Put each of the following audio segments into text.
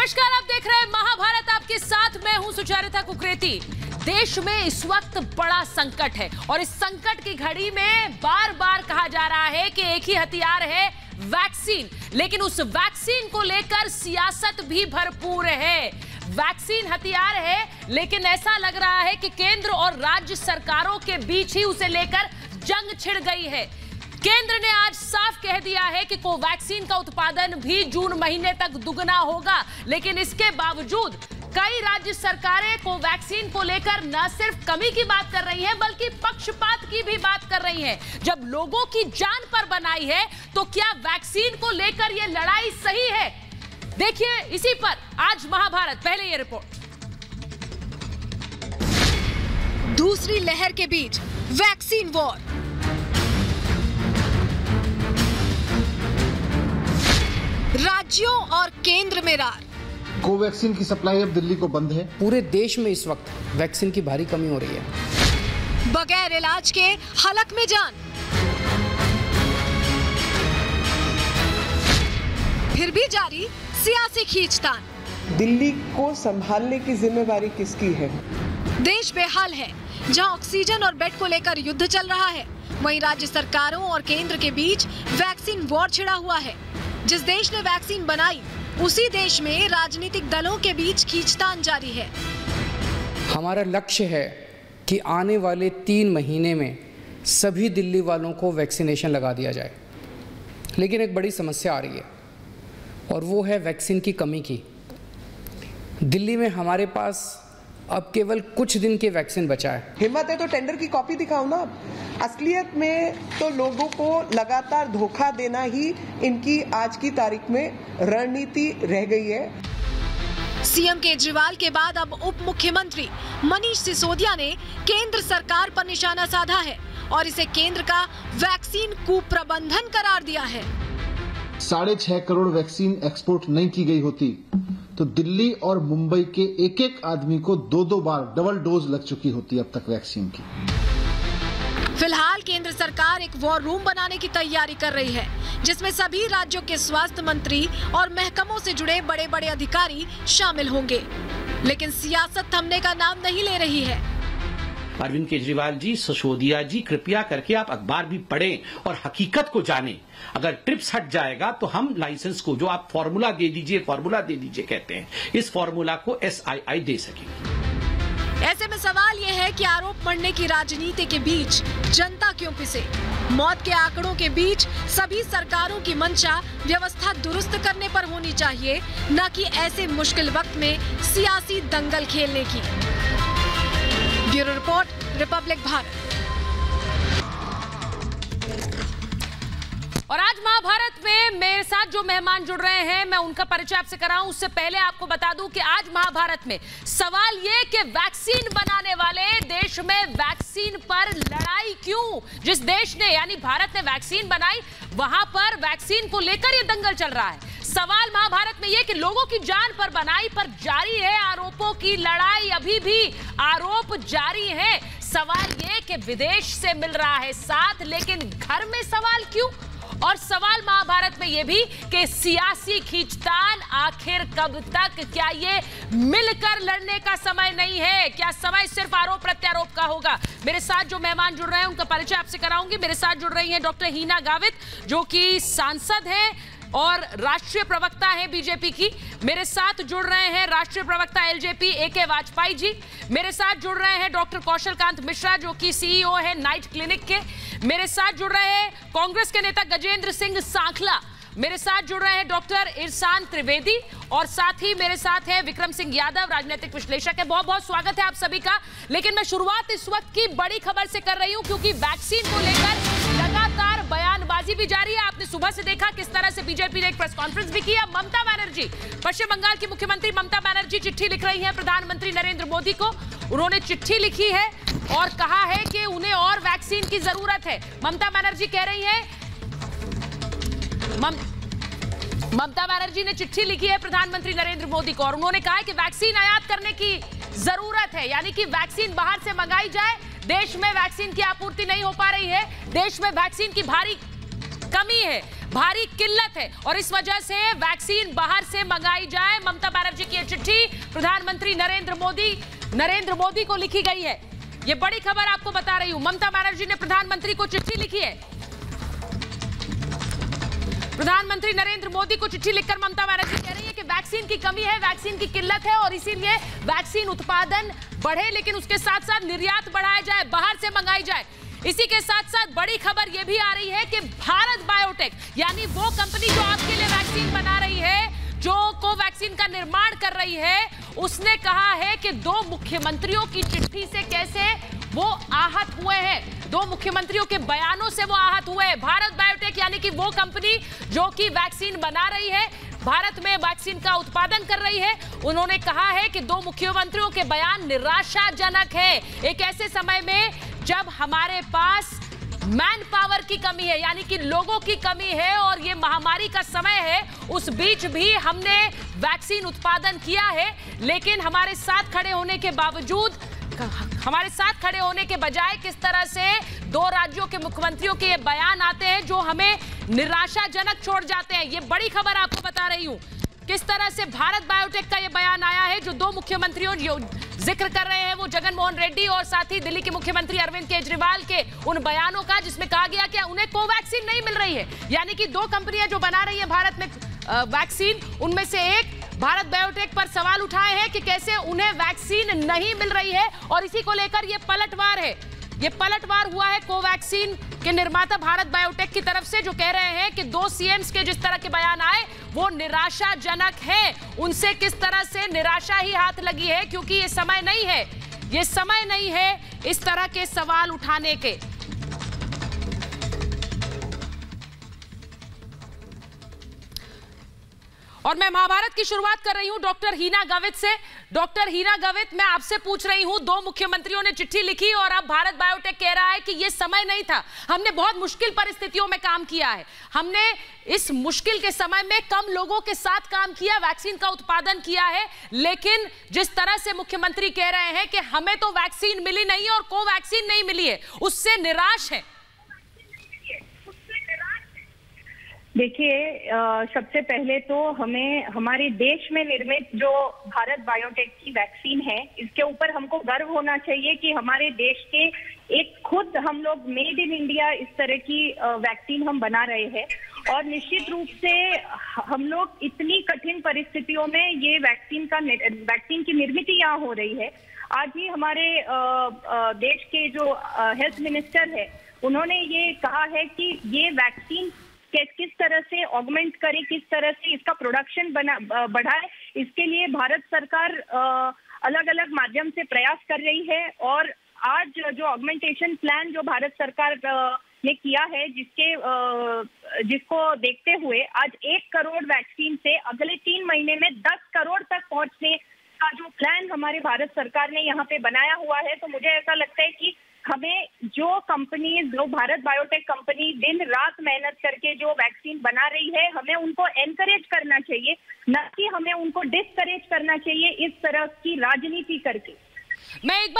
नमस्कार, आप देख रहे हैं महाभारत। आपके साथ मैं हूं सुचारिता कुकरेती। देश में इस वक्त बड़ा संकट है और इस संकट की घड़ी में बार बार कहा जा रहा है कि एक ही हथियार है, वैक्सीन। लेकिन उस वैक्सीन को लेकर सियासत भी भरपूर है। वैक्सीन हथियार है, लेकिन ऐसा लग रहा है कि केंद्र और राज्य सरकारों के बीच ही उसे लेकर जंग छिड़ गई है। केंद्र ने आज साफ कह दिया है कि कोवैक्सीन का उत्पादन भी जून महीने तक दुगना होगा, लेकिन इसके बावजूद कई राज्य सरकारें कोवैक्सीन को लेकर न सिर्फ कमी की बात कर रही हैं, बल्कि पक्षपात की भी बात कर रही हैं। जब लोगों की जान पर बनाई है, तो क्या वैक्सीन को लेकर यह लड़ाई सही है? देखिए इसी पर आज महाभारत। पहले यह रिपोर्ट। दूसरी लहर के बीच वैक्सीन वॉर। राज्यों और केंद्र में रार। कोवैक्सीन की सप्लाई अब दिल्ली को बंद है। पूरे देश में इस वक्त वैक्सीन की भारी कमी हो रही है। बगैर इलाज के हलक में जान। फिर भी जारी सियासी खींचतान। दिल्ली को संभालने की जिम्मेदारी किसकी है? देश बेहाल है। जहां ऑक्सीजन और बेड को लेकर युद्ध चल रहा है, वहीं राज्य सरकारों और केंद्र के बीच वैक्सीन वॉर छिड़ा हुआ है। जिस देश ने वैक्सीन बनाई, उसी देश में राजनीतिक दलों के बीच खींचतान जारी है। हमारा लक्ष्य है कि आने वाले 3 महीने में सभी दिल्ली वालों को वैक्सीनेशन लगा दिया जाए। लेकिन एक बड़ी समस्या आ रही है और वो है वैक्सीन की कमी की। दिल्ली में हमारे पास अब केवल कुछ दिन के वैक्सीन बचा है। हिम्मत है तो टेंडर की कॉपी दिखाओ ना। असलियत में तो लोगों को लगातार धोखा देना ही इनकी आज की तारीख में रणनीति रह गई है। सीएम केजरीवाल के बाद अब उप मुख्यमंत्री मनीष सिसोदिया ने केंद्र सरकार पर निशाना साधा है और इसे केंद्र का वैक्सीन कुप्रबंधन करार दिया है। 6.5 करोड़ वैक्सीन एक्सपोर्ट नहीं की गई होती तो दिल्ली और मुंबई के एक आदमी को 2 बार डबल डोज लग चुकी होती अब तक वैक्सीन की। फिलहाल केंद्र सरकार एक वॉर रूम बनाने की तैयारी कर रही है, जिसमें सभी राज्यों के स्वास्थ्य मंत्री और महकमों से जुड़े बड़े बड़े अधिकारी शामिल होंगे। लेकिन सियासत थमने का नाम नहीं ले रही है। अरविंद केजरीवाल जी, सिसोदिया जी, कृपया करके आप अखबार भी पढ़ें और हकीकत को जानें। अगर ट्रिप्स हट जाएगा तो हम लाइसेंस को, जो आप फॉर्मूला दे दीजिए कहते हैं, इस फॉर्मूला को SII दे सकेंगे। ऐसे में सवाल यह है कि आरोप मढ़ने की राजनीति के बीच जनता क्यों पिसे? मौत के आंकड़ों के बीच सभी सरकारों की मंशा व्यवस्था दुरुस्त करने पर होनी चाहिए, न कि ऐसे मुश्किल वक्त में सियासी दंगल खेलने की। Bureau report, Republic Bharat. और आज महाभारत में मेरे साथ जो मेहमान जुड़ रहे हैं, मैं उनका परिचय आपसे कराऊं उससे पहले आपको बता दूं कि आज महाभारत में सवाल ये कि वैक्सीन बनाने वाले देश में वैक्सीन पर लड़ाई क्यों? जिस देश ने यानी भारत ने वैक्सीन बनाई, वहां पर वैक्सीन को लेकर ये दंगल चल रहा है। सवाल महाभारत में ये कि लोगों की जान पर बनाई पर जारी है आरोपों की लड़ाई। अभी भी आरोप जारी है। सवाल ये कि विदेश से मिल रहा है साथ, लेकिन घर में सवाल क्यों? और सवाल महाभारत में यह भी कि सियासी खींचतान आखिर कब तक? क्या ये मिलकर लड़ने का समय नहीं है? क्या समय सिर्फ आरोप प्रत्यारोप का होगा? मेरे साथ जो मेहमान जुड़ रहे हैं उनका परिचय आपसे कराऊंगी। मेरे साथ जुड़ रही हैं डॉक्टर हीना गावित, जो कि सांसद हैं और राष्ट्रीय प्रवक्ता है बीजेपी की। मेरे साथ जुड़ रहे हैं राष्ट्रीय प्रवक्ता LJP AK वाजपेयी जी। मेरे साथ जुड़ रहे हैं डॉक्टर कौशल कांत मिश्रा, जो कि CEO है नाइट क्लिनिक के। मेरे साथ जुड़ रहे हैं कांग्रेस के नेता गजेंद्र सिंह सांखला। मेरे साथ जुड़ रहे हैं डॉक्टर इरशान त्रिवेदी और साथ ही मेरे साथ है विक्रम सिंह यादव, राजनीतिक विश्लेषक है। बहुत बहुत स्वागत है आप सभी का। लेकिन मैं शुरुआत इस वक्त की बड़ी खबर से कर रही हूं, क्योंकि वैक्सीन को लेकर लगातार बयानबाजी भी जारी है। आपने सुबह से देखा किस तरह से बीजेपी ने एक प्रेस कॉन्फ्रेंस भी किया। ममता बनर्जी, पश्चिम बंगाल की मुख्यमंत्री ममता बनर्जी चिट्ठी लिख रही है प्रधानमंत्री नरेंद्र मोदी को। उन्होंने चिट्ठी लिखी है और कहा है कि उन्हें और वैक्सीन की जरूरत है। ममता बनर्जी कह रही है, ममता बनर्जी ने चिट्ठी लिखी है प्रधानमंत्री नरेंद्र मोदी को और उन्होंने कहा है कि वैक्सीन आयात करने की जरूरत है, यानी कि वैक्सीन बाहर से मंगाई जाए। देश में वैक्सीन की आपूर्ति नहीं हो पा रही है, देश में वैक्सीन की भारी कमी है। भारी किल्लत है और इस वजह से वैक्सीन बाहर से मंगाई जाए। ममता बनर्जी की यह चिट्ठी प्रधानमंत्री नरेंद्र मोदी को लिखी गई है। ये बड़ी खबर आपको बता रही हूं। ममता बनर्जी ने प्रधानमंत्री को चिट्ठी लिखी है। प्रधानमंत्री नरेंद्र मोदी को चिट्ठी लिखकर ममता बनर्जी कह रही है कि वैक्सीन की कमी है, वैक्सीन की किल्लत है और इसीलिए वैक्सीन उत्पादन बढ़े, लेकिन उसके साथ साथ निर्यात बढ़ाया जाए, बाहर से मंगाई जाए। इसी के साथ साथ बड़ी खबर यह भी आ रही है कि भारत बायोटेक यानी वो कंपनी जो आपके लिए वैक्सीन बना रही है, जो कोवैक्सीन का निर्माण कर रही है, उसने कहा है कि 2 मुख्यमंत्रियों की चिट्ठी से कैसे वो आहत हुए हैं, 2 मुख्यमंत्रियों के बयानों से वो आहत हुए हैं। भारत बायोटेक यानी कि वो कंपनी जो कि वैक्सीन बना रही है, भारत में वैक्सीन का उत्पादन कर रही है, उन्होंने कहा है कि 2 मुख्यमंत्रियों के बयान निराशाजनक है। एक ऐसे समय में जब हमारे पास मैन पावर की कमी है, यानी कि लोगों की कमी है और ये महामारी का समय है, उस बीच भी हमने वैक्सीन उत्पादन किया है, लेकिन हमारे साथ खड़े होने के बावजूद, हमारे साथ खड़े होने के बजाय किस तरह से 2 राज्यों के मुख्यमंत्रियों के ये बयान आते हैं जो हमें निराशाजनक छोड़ जाते हैं। ये बड़ी खबर आपको बता रही हूं किस तरह से भारत बायोटेक का ये बयान आया है। जो 2 मुख्यमंत्रियों जो जिक्र कर रहे हैं वो जगन मोहन रेड्डी और साथ ही दिल्ली के मुख्यमंत्री अरविंद केजरीवाल के उन बयानों का, जिसमें कहा गया कि उन्हें कोवैक्सीन नहीं मिल रही है। यानी कि 2 कंपनियां जो बना रही है भारत में वैक्सीन, उनमें से एक भारत बायोटेक पर सवाल उठाए हैं कि कैसे उन्हें वैक्सीन नहीं मिल रही है और इसी को लेकर ये पलटवार है। ये पलटवार हुआ है कोवैक्सीन के निर्माता भारत बायोटेक की तरफ से, जो कह रहे हैं कि 2 सीएम्स के जिस तरह के बयान आए वो निराशाजनक है। उनसे किस तरह से निराशा ही हाथ लगी है, क्योंकि ये समय नहीं है इस तरह के सवाल उठाने के। और मैं महाभारत की शुरुआत कर रही हूं डॉक्टर हीना गावित से। डॉक्टर हीना गावित, मैं आपसे पूछ रही हूं, 2 मुख्यमंत्रियों ने चिट्ठी लिखी और अब भारत बायोटेक कह रहा है कि यह समय नहीं था, हमने बहुत मुश्किल परिस्थितियों में काम किया है, हमने इस मुश्किल के समय में कम लोगों के साथ काम किया, वैक्सीन का उत्पादन किया है, लेकिन जिस तरह से मुख्यमंत्री कह रहे हैं कि हमें तो वैक्सीन मिली नहीं और कोवैक्सीन नहीं मिली है, उससे निराश है। देखिए, सबसे पहले तो हमें हमारे देश में निर्मित जो भारत बायोटेक की वैक्सीन है, इसके ऊपर हमको गर्व होना चाहिए कि हमारे देश के एक खुद हम लोग मेड इन इंडिया इस तरह की वैक्सीन हम बना रहे हैं। और निश्चित रूप से हम लोग इतनी कठिन परिस्थितियों में ये वैक्सीन की निर्मित यहाँ हो रही है। आज ही हमारे देश के जो हेल्थ मिनिस्टर है, उन्होंने ये कहा है कि ये वैक्सीन किस तरह से ऑगमेंट करे, किस तरह से इसका प्रोडक्शन बढ़ाए, इसके लिए भारत सरकार अलग अलग माध्यम से प्रयास कर रही है। और आज जो ऑगमेंटेशन प्लान जो भारत सरकार ने किया है, जिसको देखते हुए आज 1 करोड़ वैक्सीन से अगले 3 महीने में 10 करोड़ तक पहुंचने का जो प्लान हमारे भारत सरकार ने यहाँ पे बनाया हुआ है, तो मुझे ऐसा लगता है कि हमें जो कंपनीज, जो भारत बायोटेक कंपनी दिन रात मेहनत करके जो वैक्सीन बना रही है, हमें उनको एनकरेज करना चाहिए, न कि हमें उनको डिस्करेज करना चाहिए इस तरह की राजनीति करके। मैं एक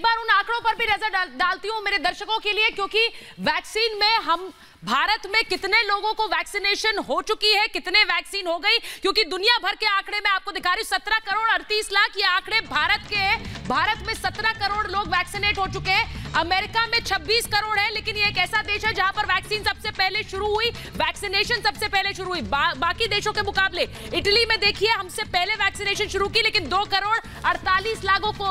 बार उन आंकड़ों पर भी नजर डालती हूं मेरे दर्शकों के लिए, क्योंकि वैक्सीन में हम भारत में कितने लोगों को वैक्सीनेशन हो चुकी है, कितने वैक्सीन हो गई, क्योंकि दुनिया भर के आंकड़े में आपको दिखा रही हूं 17 करोड़ 38 लाख ये आंकड़े भारत के हैं। भारत में 17 करोड़ लोग वैक्सीनेट हो चुके हैं। अमेरिका में 26 करोड़ है, लेकिन ये एक ऐसा देश है जहां पर वैक्सीन सबसे पहले शुरू हुई, वैक्सीनेशन सबसे पहले शुरू हुई बाकी देशों के मुकाबले। इटली में देखिए हमसे पहले वैक्सीनेशन शुरू की, लेकिन 2 करोड़ 48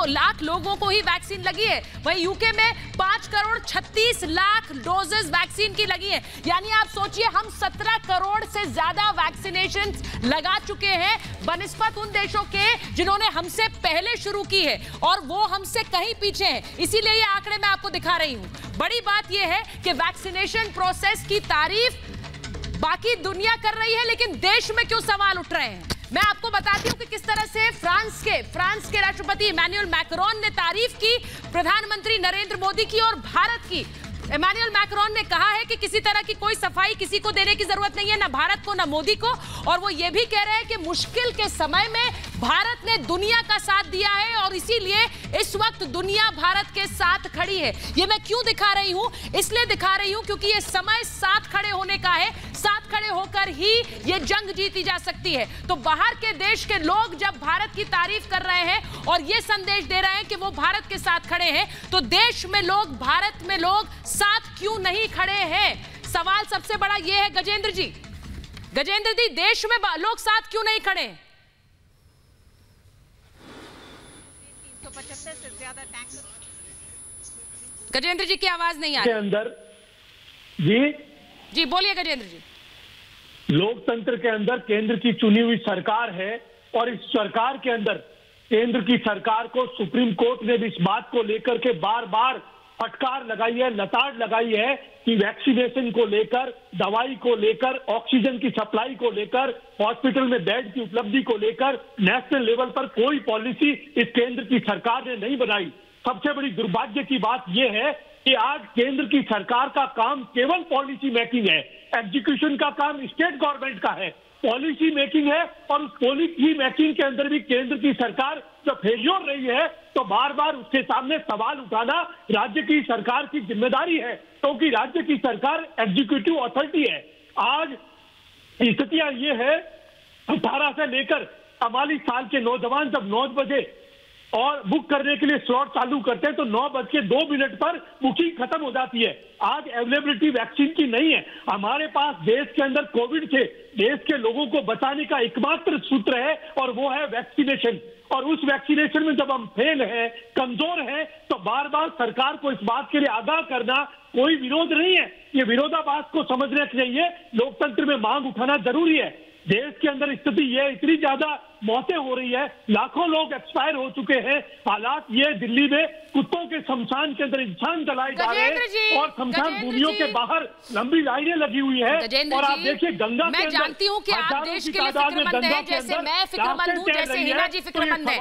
लाख लोगों को ही वैक्सीन लगी है। वहीं यूके में 5 करोड़ 36 लाख डोजेस वैक्सीन की लगी है। यानी आप सोचिए हम 17 करोड़ से ज्यादा वैक्सीनेशन लगा चुके हैं बनिस्बत उन देशों के जिन्होंने हमसे पहले शुरू की है, और वो हमसे कहीं पीछे हैं। इसीलिए ये आंकड़े मैं आपको दिखा रही हूं। बड़ी बात यह है कि वैक्सीनेशन प्रोसेस की तारीफ बाकी दुनिया कर रही है, लेकिन देश में क्यों सवाल उठ रहे हैं। मैं आपको बताती हूं कि किस तरह से फ्रांस के राष्ट्रपति इमैनुअल मैक्रोन ने तारीफ की प्रधानमंत्री नरेंद्र मोदी की और भारत की। इमैनुअल मैक्रोन ने कहा है कि किसी तरह की कोई सफाई किसी को देने की जरूरत नहीं है, ना भारत को ना मोदी को, और वो ये भी कह रहे हैं कि मुश्किल के समय में भारत ने दुनिया का साथ दिया है और इसीलिए इस वक्त दुनिया भारत के साथ खड़ी है। ये मैं क्यों दिखा रही हूं? इसलिए दिखा रही हूं क्योंकि ये समय साथ खड़े होने का है, साथ खड़े होकर ही ये जंग जीती जा सकती है। तो बाहर के देश के लोग जब भारत की तारीफ कर रहे हैं और ये संदेश दे रहे हैं कि वो भारत के साथ खड़े हैं, तो देश में लोग, भारत में लोग साथ क्यों नहीं खड़े हैं? सवाल सबसे बड़ा ये है गजेंद्र जी, देश में लोग साथ क्यों नहीं खड़े हैं? 375 से ज्यादा टैंकर। गजेंद्र जी की आवाज नहीं आ रही। अंदर जी बोलिए गजेंद्र जी। लोकतंत्र के अंदर केंद्र की चुनी हुई सरकार है और इस सरकार के अंदर केंद्र की सरकार को सुप्रीम कोर्ट ने भी इस बात को लेकर के बार बार फटकार लगाई है, लताड़ लगाई है कि वैक्सीनेशन को लेकर, दवाई को लेकर, ऑक्सीजन की सप्लाई को लेकर, हॉस्पिटल में बेड की उपलब्धि को लेकर नेशनल लेवल पर कोई पॉलिसी इस केंद्र की सरकार ने नहीं बनाई। सबसे बड़ी दुर्भाग्य की बात यह है कि आज केंद्र की सरकार का काम केवल पॉलिसी मेकिंग है, एग्जीक्यूशन का काम स्टेट गवर्नमेंट का है। पॉलिसी मेकिंग है और उस पॉलिसी मेकिंग के अंदर भी केंद्र की सरकार जब फेल्योर रही है तो बार बार उसके सामने सवाल उठाना राज्य की सरकार की जिम्मेदारी है, क्योंकि राज्य की सरकार एग्जीक्यूटिव अथॉरिटी है। आज स्थितियां ये है, 18 से लेकर 44 साल के नौजवान जब 9 बजे और बुक करने के लिए स्लॉट चालू करते हैं तो 9:02 पर बुकिंग खत्म हो जाती है। आज अवेलेबिलिटी वैक्सीन की नहीं है। हमारे पास देश के अंदर कोविड से देश के लोगों को बचाने का एकमात्र सूत्र है और वो है वैक्सीनेशन। और उस वैक्सीनेशन में जब हम फेल हैं, कमजोर हैं, तो बार बार सरकार को इस बात के लिए आगाह करना कोई विरोध नहीं है। ये विरोधाभास को समझना चाहिए, लोकतंत्र में मांग उठाना जरूरी है। देश के अंदर स्थिति ये इतनी ज्यादा मौतें हो रही है, लाखों लोग एक्सपायर हो चुके हैं। हालात ये दिल्ली में कुत्तों के शमशान के अंदर इंसान जलाए जा रहे हैं और शमशान भूमियों के बाहर लंबी लाइनें लगी हुई है। और आप देखिए गंगा मैं जानती हूँ कि आप देश के लिए फिक्रमंद हैं, जैसे मैं फिक्रमंद हूँ, जैसे हिना जी फिक्रमंद है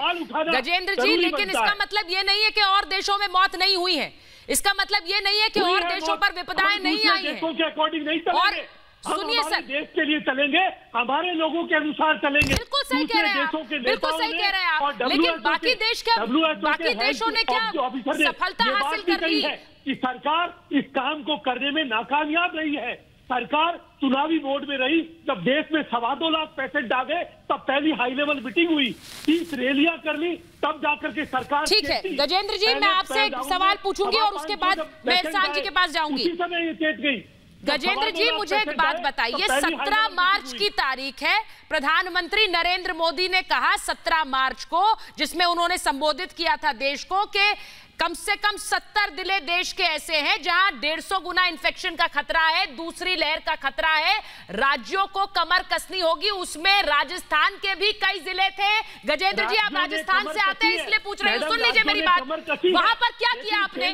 गजेंद्र जी, लेकिन इसका मतलब ये नहीं है कि और देशों में मौत नहीं हुई है। इसका मतलब ये नहीं है कि और देशों पर विपदाएं नहीं आई है। के अकॉर्डिंग नहीं चलेंगे, सुनिए सर, देश के लिए चलेंगे, हमारे लोगों के अनुसार चलेंगे। बिल्कुल सही कह रहे हैं आप, बिल्कुल सही कह रहे हैं आप, लेकिन बाकी देशों ने क्या सफलता हासिल कर ली है कि सरकार इस काम को करने में नाकामयाब रही है। सरकार चुनावी मोड में रही। जब देश में 2.25 लाख पेशेंट आ गए तब पहली हाई लेवल मीटिंग हुई, 30 रैलियां कर ली, तब जाकर के सरकार। ठीक है गजेंद्र जी, मैं आपसे एक सवाल पूछूंगी और उसके बाद मैं इरफान जी के पास जाऊंगी। उसी समय ये चेत गई। गजेंद्र जी मुझे एक बात बताइए, 17 मार्च की तारीख है, प्रधानमंत्री नरेंद्र मोदी ने कहा 17 मार्च को, जिसमें उन्होंने संबोधित किया था देश को, कि कम से कम 70 जिले देश के ऐसे हैं जहां 150 गुना इन्फेक्शन का खतरा है, दूसरी लहर का खतरा है, राज्यों को कमर कसनी होगी। उसमें राजस्थान के भी कई जिले थे। गजेंद्र जी आप राजस्थान से आते हैं इसलिए पूछ रहे हैं, सुन लीजिए मेरी बात। वहां पर क्या किया आपने,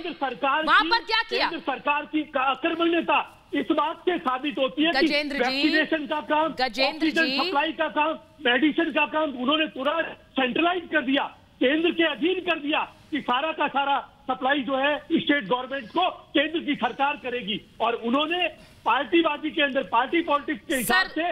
वहां पर क्या किया? सरकार की आक्रमण्यता इस बात से साबित होती है कि वैक्सीनेशन का काम, ऑक्सीजन सप्लाई का काम, मेडिसिन का काम उन्होंने पूरा सेंट्रलाइज कर दिया, केंद्र के अधीन कर दिया कि सारा का सारा सप्लाई जो है स्टेट गवर्नमेंट को केंद्र की सरकार करेगी। और उन्होंने पार्टीबाजी के अंदर, पार्टी पॉलिटिक्स के हिसाब से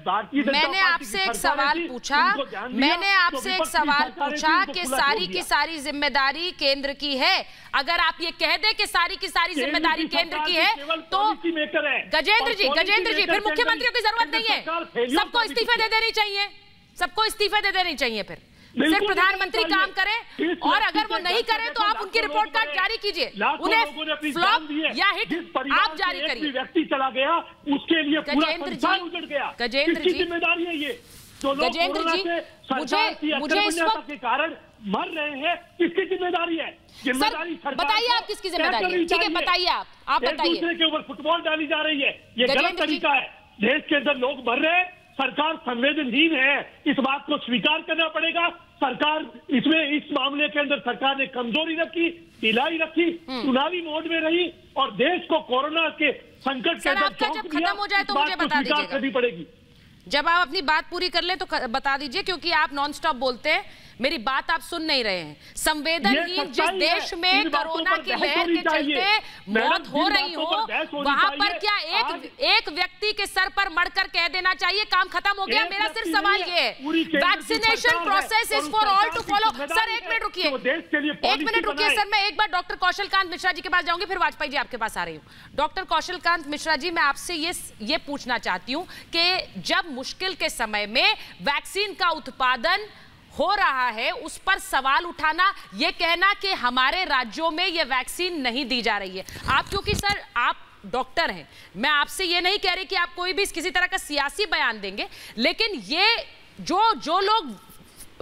भारतीय जनता मैंने आपसे एक सवाल पूछा, मैंने आपसे एक सवाल पूछा कि सारी की सारी जिम्मेदारी केंद्र की है। अगर आप ये कह दें कि सारी की सारी जिम्मेदारी केंद्र की है तो गजेंद्र जी फिर मुख्यमंत्रियों की जरूरत नहीं है, सबको इस्तीफे दे देनी चाहिए, सबको इस्तीफे दे देनी चाहिए। फिर सिर्फ प्रधानमंत्री काम करें और अगर वो नहीं करें तो आप उनकी रिपोर्ट कार्ड जारी कीजिए, उन्हें फ्लॉप या हिट आप जारी करिए। व्यक्ति चला गया उसके लिए पूरा संसार उजड़ गया। गजेंद्र जी जिम्मेदारी है ये, जो लोग कोरोना से सरकार की आक्रमणता के कारण मर रहे हैं, किसकी जिम्मेदारी है? जिम्मेदारी सरकार। बताइए आप किसकी जिम्मेदारी है, ठीक है बताइए आप बताइए। दूसरे के ऊपर फुटबॉल डाली जा रही है, ये गलत तरीका है। देश के अंदर लोग मर रहे हैं, सरकार संवेदनहीन है, इस बात को स्वीकार करना पड़ेगा। सरकार इसमें, इस मामले के अंदर सरकार ने कमजोरी रखी, ढिलाई रखी, चुनावी मोड में रही और देश को कोरोना के संकट के अंदर खत्म हो जाए तो मुझे बता दीजिएगा। करनी पड़ेगी। जब आप अपनी बात पूरी कर लें तो बता दीजिए, क्योंकि आप नॉन स्टॉप बोलते हैं, मेरी बात आप सुन नहीं रहे हैं। संवेदनहीन जिस देश में कोरोना की लहर के चलते मौत हो रही हो, वहां पर क्या एक व्यक्ति के सर पर मरकर कह देना चाहिए काम खत्म हो गया? मेरा सिर्फ सवाल ये है, vaccination process is for all to follow. Sir एक मिनट रुकिए, एक मिनट रुकिए सर, मैं एक बार डॉक्टर कौशल कांत मिश्रा जी के पास जाऊंगी, फिर वाजपेयी जी आपके पास आ रही हूँ। डॉक्टर कौशल कांत मिश्रा जी, मैं आपसे ये पूछना चाहती हूँ कि जब मुश्किल के समय में वैक्सीन का उत्पादन हो रहा है, उस पर सवाल उठाना, यह कहना कि हमारे राज्यों में यह वैक्सीन नहीं दी जा रही है। आप, क्योंकि सर आप डॉक्टर हैं, मैं आपसे यह नहीं कह रही कि आप कोई भी किसी तरह का सियासी बयान देंगे, लेकिन ये जो लोग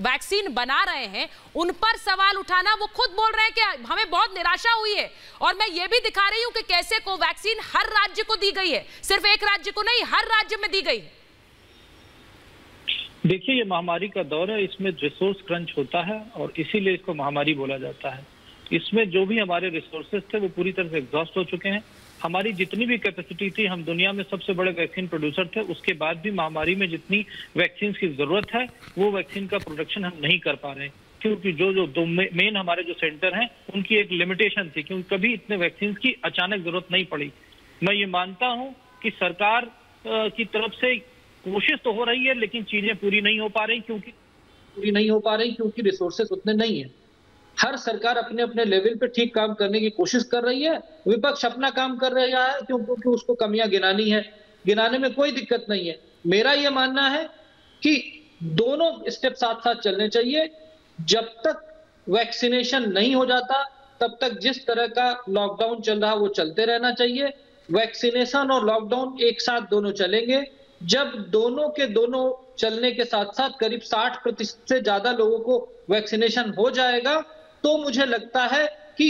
वैक्सीन बना रहे हैं उन पर सवाल उठाना, वो खुद बोल रहे हैं कि हमें बहुत निराशा हुई है, और मैं ये भी दिखा रही हूं कि कैसे कोवैक्सीन हर राज्य को दी गई है, सिर्फ एक राज्य को नहीं, हर राज्य में दी गई है। देखिए, ये महामारी का दौर है, इसमें रिसोर्स क्रंच होता है और इसीलिए इसको महामारी बोला जाता है। इसमें जो भी हमारे रिसोर्सेज थे वो पूरी तरह से एग्जॉस्ट हो चुके हैं। हमारी जितनी भी कैपेसिटी थी, हम दुनिया में सबसे बड़े वैक्सीन प्रोड्यूसर थे, उसके बाद भी महामारी में जितनी वैक्सीन की जरूरत है वो वैक्सीन का प्रोडक्शन हम नहीं कर पा रहे, क्योंकि जो दो मेन हमारे जो सेंटर हैं उनकी एक लिमिटेशन थी, क्योंकि कभी इतने वैक्सीन की अचानक जरूरत नहीं पड़ी। मैं ये मानता हूँ कि सरकार की तरफ से कोशिश तो हो रही है, लेकिन चीजें पूरी नहीं हो पा रही, क्योंकि रिसोर्सेस उतने नहीं है। हर सरकार अपने अपने लेवल पे ठीक काम करने की कोशिश कर रही है, विपक्ष अपना काम कर रहा है, क्योंकि उसको कमियां गिनानी है, गिनाने में कोई दिक्कत नहीं है। मेरा यह मानना है कि दोनों स्टेप साथ साथ चलने चाहिए। जब तक वैक्सीनेशन नहीं हो जाता तब तक जिस तरह का लॉकडाउन चल रहा वो चलते रहना चाहिए। वैक्सीनेशन और लॉकडाउन एक साथ दोनों चलेंगे। जब दोनों के दोनों चलने के साथ साथ करीब 60% से ज्यादा लोगों को वैक्सीनेशन हो जाएगा तो मुझे लगता है कि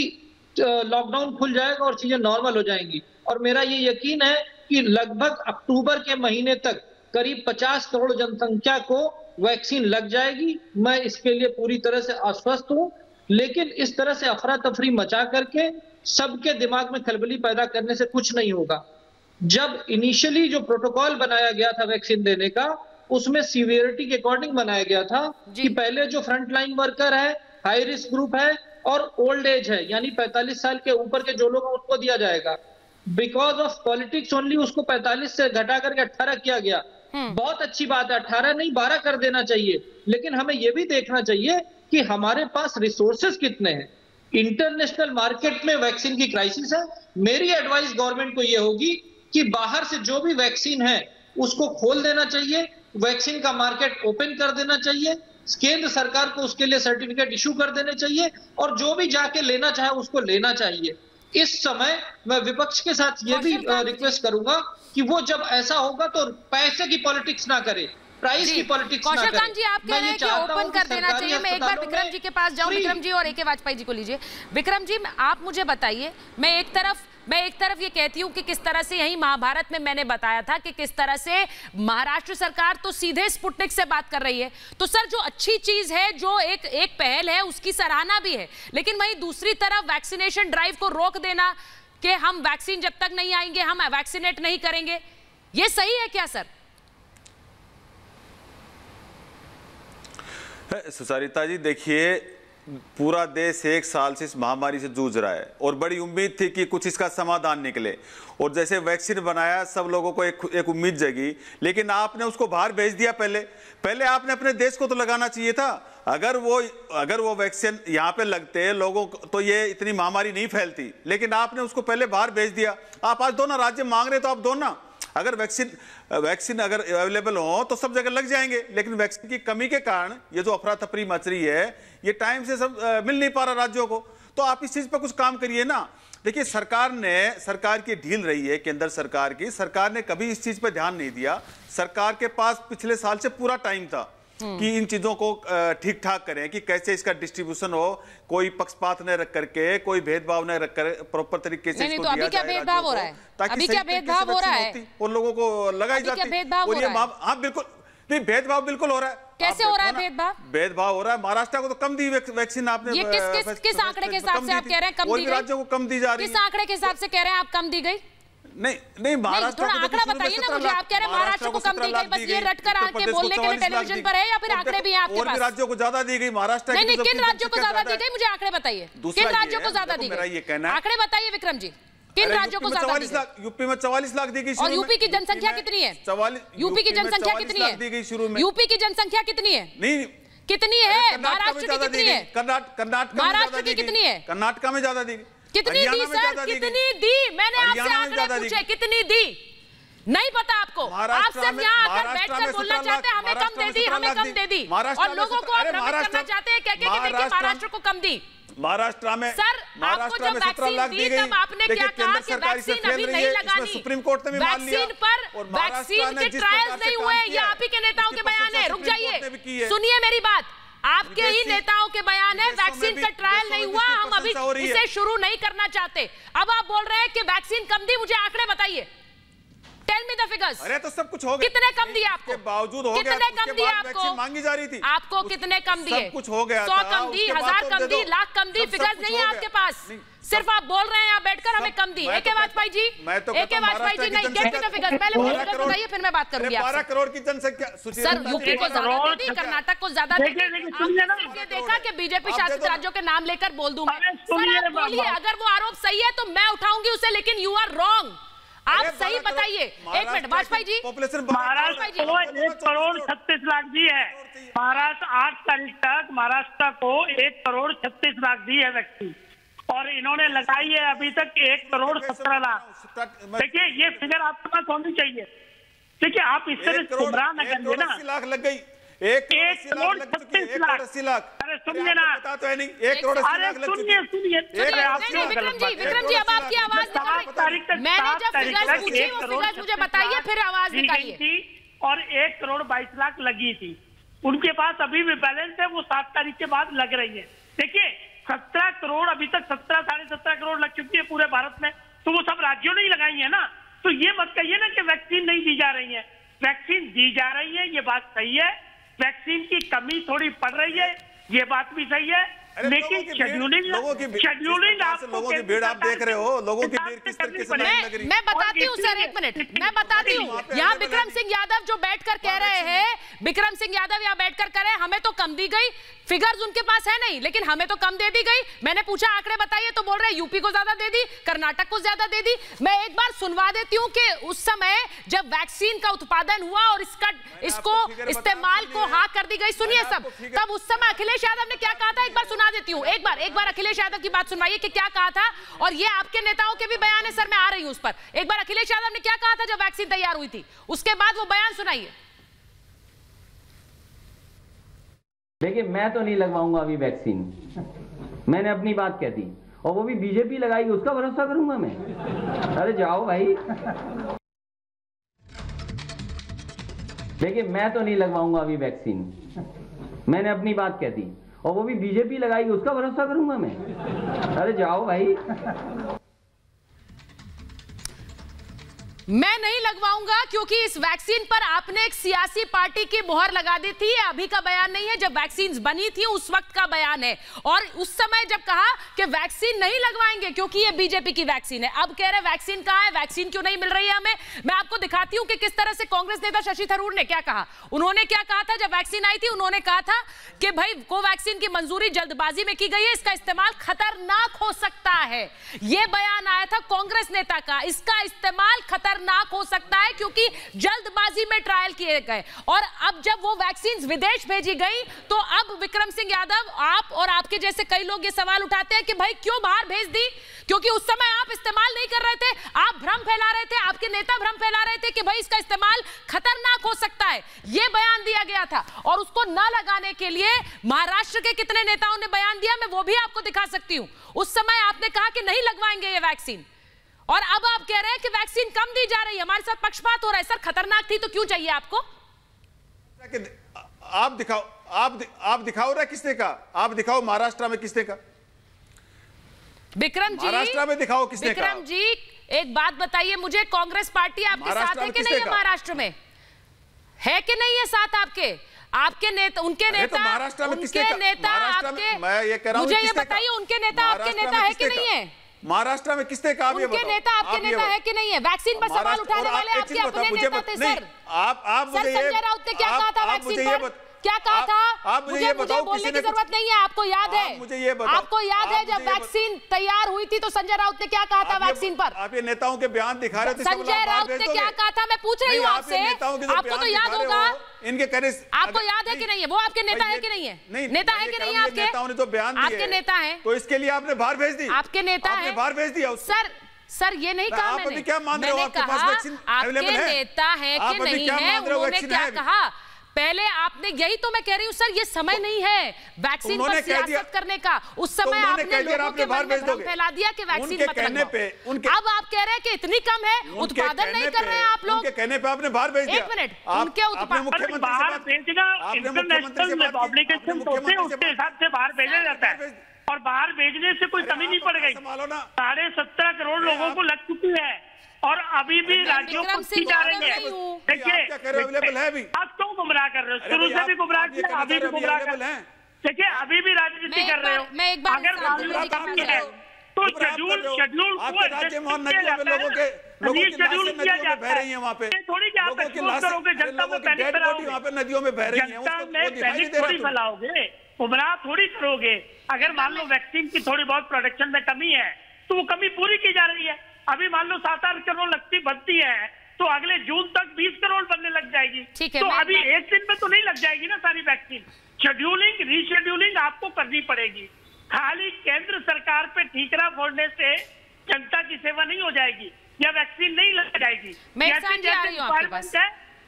लॉकडाउन खुल जाएगा और चीजें नॉर्मल हो जाएंगी। और मेरा ये यकीन है कि लगभग अक्टूबर के महीने तक करीब 50 करोड़ जनसंख्या को वैक्सीन लग जाएगी। मैं इसके लिए पूरी तरह से आश्वस्त हूं, लेकिन इस तरह से अफरा तफरी मचा करके सबके दिमाग में खलबली पैदा करने से कुछ नहीं होगा। जब इनिशियली जो प्रोटोकॉल बनाया गया था वैक्सीन देने का, उसमें सीवियरिटी के अकॉर्डिंग बनाया गया था कि पहले जो फ्रंट लाइन वर्कर है, हाई रिस्क ग्रुप है और ओल्ड एज है, यानी 45 साल के ऊपर के जो लोग हैं उनको दिया जाएगा। बिकॉज ऑफ पॉलिटिक्स ओनली उसको 45 से घटा करके 18 किया गया। बहुत अच्छी बात है, 18 नहीं 12 कर देना चाहिए, लेकिन हमें यह भी देखना चाहिए कि हमारे पास रिसोर्सेस कितने हैं। इंटरनेशनल मार्केट में वैक्सीन की क्राइसिस है। मेरी एडवाइस गवर्नमेंट को यह होगी कि बाहर से जो भी वैक्सीन है उसको खोल देना चाहिए, वैक्सीन का मार्केट ओपन कर देना चाहिए, केंद्र सरकार को उसके लिए सर्टिफिकेट इशू कर देने चाहिए और जो भी जाके लेना चाहे उसको लेना चाहिए। इस समय मैं विपक्ष के साथ ये भी रिक्वेस्ट करूंगा कि वो जब ऐसा होगा तो पैसे की पॉलिटिक्स ना करे, प्राइस की पॉलिटिक्स ना करे। कौशल कांत जी, आप कह रहे हैं कि ओपन कर देना चाहिए। मैं एक बार विक्रम जी के पास जाऊं। विक्रम जी और ए.के. वाजपेयी जी को लीजिए। विक्रम जी, आप मुझे बताइए, मैं एक तरफ ये कहती हूं कि किस तरह से यही महाभारत में मैंने बताया था कि किस तरह से महाराष्ट्र सरकार तो सीधे स्पुतनिक से बात कर रही है। तो सर, जो अच्छी चीज है, जो एक पहल है, उसकी सराहना भी है, लेकिन वहीं दूसरी तरफ वैक्सीनेशन ड्राइव को रोक देना कि हम वैक्सीन जब तक नहीं आएंगे हम वैक्सीनेट नहीं करेंगे, ये सही है क्या सर? सुचारिता जी, देखिए, पूरा देश एक साल से इस महामारी से जूझ रहा है और बड़ी उम्मीद थी कि कुछ इसका समाधान निकले, और जैसे वैक्सीन बनाया सब लोगों को एक उम्मीद जगी, लेकिन आपने उसको बाहर भेज दिया। पहले आपने अपने देश को तो लगाना चाहिए था। अगर वो वैक्सीन यहाँ पे लगते लोगों को तो ये इतनी महामारी नहीं फैलती, लेकिन आपने उसको पहले बाहर भेज दिया। आप आज दो ना, राज्य मांग रहे तो आप दो ना। अगर वैक्सीन अगर अवेलेबल हो तो सब जगह लग जाएंगे, लेकिन वैक्सीन की कमी के कारण ये जो अफरा तफरी मच रही है, ये टाइम से सब मिल नहीं पा रहा राज्यों को। तो आप इस चीज पर कुछ काम करिए ना। देखिए, सरकार की ढील रही है, केंद्र सरकार ने कभी इस चीज पर ध्यान नहीं दिया। सरकार के पास पिछले साल से पूरा टाइम था कि इन चीजों को ठीक ठाक करें कि कैसे इसका डिस्ट्रीब्यूशन हो, कोई पक्षपात न रख करके, कोई भेदभाव न रख कर प्रॉपर तरीके से इसको दिया जाए भेदभाव हो रहा है, ताकि क्या भेदभाव हो रहा है और लोगों को लगाई जाती है। और ये हाँ बिल्कुल नहीं, भेदभाव बिल्कुल हो रहा है। कैसे हो रहा है भेदभाव हो रहा है? महाराष्ट्र को तो कम दी वैक्सीन आपने। ये किस आंकड़े के हिसाब से आप कह रहे हैं कम दी गई? राज्यों को कम दी जा रही है। किस आंकड़े के हिसाब से कह रहे हैं आप कम दी गई? नहीं महाराष्ट्र थोड़ा आंकड़ा बताइए ना मुझे। आप कह रहे हैं महाराष्ट्र को कम दी गई, बस ये रटकर आके बोलने के लिए टेलीविजन पर है, या फिर आंकड़े भी हैं आपके पास? और भी राज्यों को ज्यादा दी गई, महाराष्ट्र नहीं, किन राज्यों को ज्यादा दी गई मुझे आंकड़े बताइए, किन राज्यों को ज्यादा दी गई? आंकड़े बताइए विक्रम जी, किन राज्यों को ज्यादा दी गई? यूपी में 44 लाख दी गई। और यूपी की जनसंख्या कितनी है? यूपी की जनसंख्या कितनी है? शुरू में यूपी की जनसंख्या कितनी है? नहीं कितनी है? महाराष्ट्र की कितनी है? कर्नाटक महाराष्ट्र की कितनी है? कर्नाटका में ज्यादा दी। कितनी दी सर? कितनी दी? मैंने आपसे आंकड़े पूछे, कितनी दी? नहीं पता आपको? आप सिर्फ यहाँ आकर बैठकर बोलना चाहते हैं हमें कम दे दी, हमें कम दे दी, और लोगों को आप भ्रमित करना चाहते हैं कह के कि देखिए महाराष्ट्र को कम दी। महाराष्ट्र में सर आपको जब वैक्सीन दी तब आपने क्या कहा कि वैक्सीन अभी नहीं लगानी, सुप्रीम कोर्ट ने भी मान लिया। वैक्सीन पर वैक्सीन के ट्रायल्स नहीं हुए, ये आप ही के नेताओं के बयान है। रुक जाइए, सुनिए मेरी बात, आपके ही नेताओं के बयान है वैक्सीन का ट्रायल नहीं हुआ, हम अभी इसे शुरू नहीं करना चाहते। अब आप बोल रहे हैं कि वैक्सीन कम दी, मुझे आंकड़े बताइए, टेल मी द फिगर्स। अरे तो सब कुछ हो गया, कितने कम दिए आपको? बावजूद हो गया, कितने कम दिए आपको? मांगी जा रही थी आपको कितने कम दिए? सब कुछ हो गया, 100 कम दी, 1000 कम दी, लाख कम दी, फिगर्स नहीं है आपके पास, सिर्फ आप बोल रहे हैं यहाँ बैठकर हमें कम दी। एके वाजपेयी जी, एके वाजपेयी जी नहीं, गेट टू द फिगर्स, पहले मुझे फिगर्स बताइए फिर मैं बात करूंगी आपसे। 12 करोड़ की जनसंख्या सर, यूपी को ज्यादा दे दी, कर्नाटक को ज्यादा दे दी। आपने देखा कि बीजेपी शासित राज्यों के नाम लेकर बोल दूं मैं? सर आप बोलिए, अगर वो आरोप सही है तो मैं उठाऊंगी उसे, लेकिन यू आर रॉन्ग। आप सही बताइए। एक मिनट वाजपेयी जी, महाराष्ट्र को 1 करोड़ 36 लाख दी है। महाराष्ट्र 8 तारीख तक महाराष्ट्र को 1 करोड़ 36 लाख दी है वैक्सीन, और इन्होंने लगाई है अभी तक 1 करोड़ 17 लाख। देखिए ये फिगर आपके पास होनी चाहिए। देखिए आप इस तरह गुमराह न करिए ना। 1 लाख लग गई, 1 करोड़ 36 लाख। अरे सुनिए ना, पता तो है नहीं, 1 करोड़ 80 लाख लग चुकी है। विक्रम जी अब आपकी आवाज मैंने जब फिगर्स पूछी वो फिगर्स मुझे बताइए, फिर आवाज निकालिए। और 1 करोड़ 22 लाख लगी थी, उनके पास अभी भी बैलेंस है, वो 7 तारीख के बाद लग रही है। देखिए 17 करोड़ अभी तक 17 साढ़े 17 करोड़ लग चुकी है पूरे भारत में, तो वो सब राज्यों ने ही लगाई है ना। तो ये मत कहिए ना कि वैक्सीन नहीं दी जा रही है, वैक्सीन दी जा रही है, ये बात सही है। वैक्सीन की कमी थोड़ी पड़ रही है, ये बात भी सही है, लेकिन शेड्यूलिंग आप लोगों की भीड़ आप देख रहे हो, लोगों की भीड़ किस तरीके से लग रही है। मैं बताती हूँ सर, एक मिनट मैं बताती हूँ। यहाँ विक्रम सिंह यादव जो बैठकर कह रहे हैं, विक्रम सिंह यादव यहाँ बैठकर कह रहे हैं हमें तो कम दी गई, फिगर्स उनके पास है नहीं, लेकिन हमें तो कम दे दी गई। मैंने पूछा आंकड़े बताइए तो बोल रहे हैं यूपी को ज्यादा दे दी, कर्नाटक को ज्यादा दे दी। मैं एक बार सुनवा देती हूँ कि उस समय जब वैक्सीन का उत्पादन हुआ और इसको इस्तेमाल को हाँ कर दी गई, सुनिए सब, तब उस समय अखिलेश यादव ने क्या कहा था, एक बार सुना देती हूँ। एक बार अखिलेश यादव की बात सुनवाइए कि क्या कहा था, और ये आपके नेताओं के भी बयान है सर, मैं आ रही हूँ उस पर। एक बार अखिलेश यादव ने क्या कहा था जब वैक्सीन तैयार हुई थी, उसके बाद वो बयान सुनाइए। देखिए मैं तो नहीं लगवाऊंगा अभी वैक्सीन, मैंने अपनी बात कह दी, और वो भी बीजेपी लगाएगी उसका भरोसा करूंगा मैं? अरे जाओ भाई। देखिए मैं तो नहीं लगवाऊंगा अभी वैक्सीन, मैंने अपनी बात कह दी, और वो भी बीजेपी लगाएगी उसका भरोसा करूंगा मैं? अरे जाओ भाई। मैं नहीं लगवाऊंगा क्योंकि इस वैक्सीन पर आपने एक सियासी पार्टी की मोहर लगा दी थी। अभी का बयान नहीं है, जब वैक्सीन बनी थी उस वक्त का बयान है। और उस समय जब कहा कि वैक्सीन नहीं लगवाएंगे क्योंकि ये बीजेपी की वैक्सीन है, अब कह रहे वैक्सीन कहां है, वैक्सीन क्यों नहीं मिल रही है हमें। मैं आपको दिखाती हूं कि किस तरह से कांग्रेस नेता शशि थरूर ने क्या कहा। उन्होंने क्या कहा था जब वैक्सीन आई थी, उन्होंने कहा था कि भाई कोवैक्सीन की मंजूरी जल्दबाजी में की गई है, इसका इस्तेमाल खतरनाक हो सकता है। यह बयान आया था कांग्रेस नेता का, इसका इस्तेमाल खतरनाक हो सकता है क्योंकि जल्दबाजी में ट्रायल किए गए। और अब जब वो वैक्सीन विदेश भेजी गई तो अब विक्रम सिंह यादव, आप और आपके जैसे कई लोग ये सवाल उठाते हैं कि भाई क्यों बाहर भेज दी, क्योंकि उस समय आप इस्तेमाल नहीं कर रहे थे, आप भ्रम फैला रहे थे, आपके नेता भ्रम फैला रहे थे कि भाई इसका इस्तेमाल खतरनाक हो सकता है। यह बयान दिया गया था और उसको न लगाने के लिए महाराष्ट्र के कितने नेताओं ने बयान दिया, मैं वो भी आपको दिखा सकती हूं। उस समय आपने कहा कि नहीं लगवाएंगे ये वैक्सीन, और अब आप कह रहे हैं कि वैक्सीन कम दी जा रही है, हमारे साथ पक्षपात हो रहा है। सर खतरनाक थी तो क्यों चाहिए आपको? आप दिखाओ, आप दिखाओ रहा किसने का, आप दिखाओ महाराष्ट्र में किसने का, विक्रम जी महाराष्ट्र में दिखाओ किसने का। विक्रम जी एक बात बताइए मुझे, कांग्रेस पार्टी आपके साथ है कि नहीं है? महाराष्ट्र में है कि नहीं है साथ आपके? आपके नेता, उनके नेता, महाराष्ट्र में उनके नेता आपके, मैं ये कह रहा हूं मुझे ये बताइए उनके नेता आपके नेता है कि नहीं है? महाराष्ट्र में किसने कहा? उनके नेता आपके नेता है कि नहीं है? वैक्सीन पर सवाल उठाने वाले आपके अपने नेता थे सर। आप मुझे संजय राउत ने क्या कहा था वैक्सीन पर? क्या कहा था? आप मुझे ये बताओ, बोलने की जरूरत नहीं है, आपको याद है? मुझे ये बताओ, आपको याद है जब वैक्सीन तैयार हुई थी तो संजय राउत ने क्या कहा था वैक्सीन पर? आप ये नेताओं के बयान दिखा रहे थे, संजय राउत ने क्या कहा था? मैं पूछ रही हूँ आपसे, आपको तो याद होगा। इनके कहने आपको याद है कि नहीं है? वो आपके नेता है कि नहीं है? नेता है कि नहीं है आपके? नेताओं ने तो बयान दिए, आपके नेता है, तो इसके लिए आपने बाहर भेज दी। आपके नेता है, बाहर भेज दिया सर ये नहीं कहा मैंने। क्या मान रहे हो? आपके पास वैक्सीन अवेलेबल है? नेता है कि नहीं है? उन्होंने क्या कहा? पहले आपने, यही तो मैं कह रही हूँ सर, ये समय नहीं है वैक्सीन पर सियासत करने का। उस समय आपने लोगों के मन में भ्रम फैला दिया कि वैक्सीन मत लगवाओ। अब आप कह रहे हैं कि इतनी कम है, उत्पादन नहीं कर रहे हैं आप लोग। उनके कहने पे आपने बाहर भेज दिया। एक मिनट, उनके उत्पादन बाहर भेजना इंटरनेशनल ऑब्लिगेशन होते हैं, उसके हिसाब से बाहर भेजा जाता है और बाहर भेजने से कोई कमी नहीं पड़ गई। 17.5 करोड़ लोगों को लग चुकी है और अभी भी राज्यों को दी जा रही है। देखिए आप क्यों गुमराह कर रहे हो? शुरू से भी गुमराह किया, अभी भी गुमराह कर रहे हैं। देखिए अभी भी राजनीति कर रहे हो। अगर राजनीति है तो शेड्यूल किया जाता है। वहाँ पे थोड़ी कि आप एक्सपोज करोगे जनता को, पैनिक फैलाओगे। वहाँ पे नदियों में बह रही है, जनता में पैनिक थोड़ी फैलाओगे, गुमराह थोड़ी करोगे। अगर मान लो वैक्सीन की थोड़ी बहुत प्रोडक्शन में कमी है तो वो कमी पूरी की जा रही है। अभी मान लो 7-8 करोड़ लगती बनती है तो अगले जून तक 20 करोड़ बनने लग जाएगी। तो अभी एक दिन में तो नहीं लग जाएगी ना सारी वैक्सीन। शेड्यूलिंग रीशेड्यूलिंग आपको करनी पड़ेगी। खाली केंद्र सरकार पे ठीकरा फोड़ने से जनता की सेवा नहीं हो जाएगी या वैक्सीन नहीं लग जाएगी।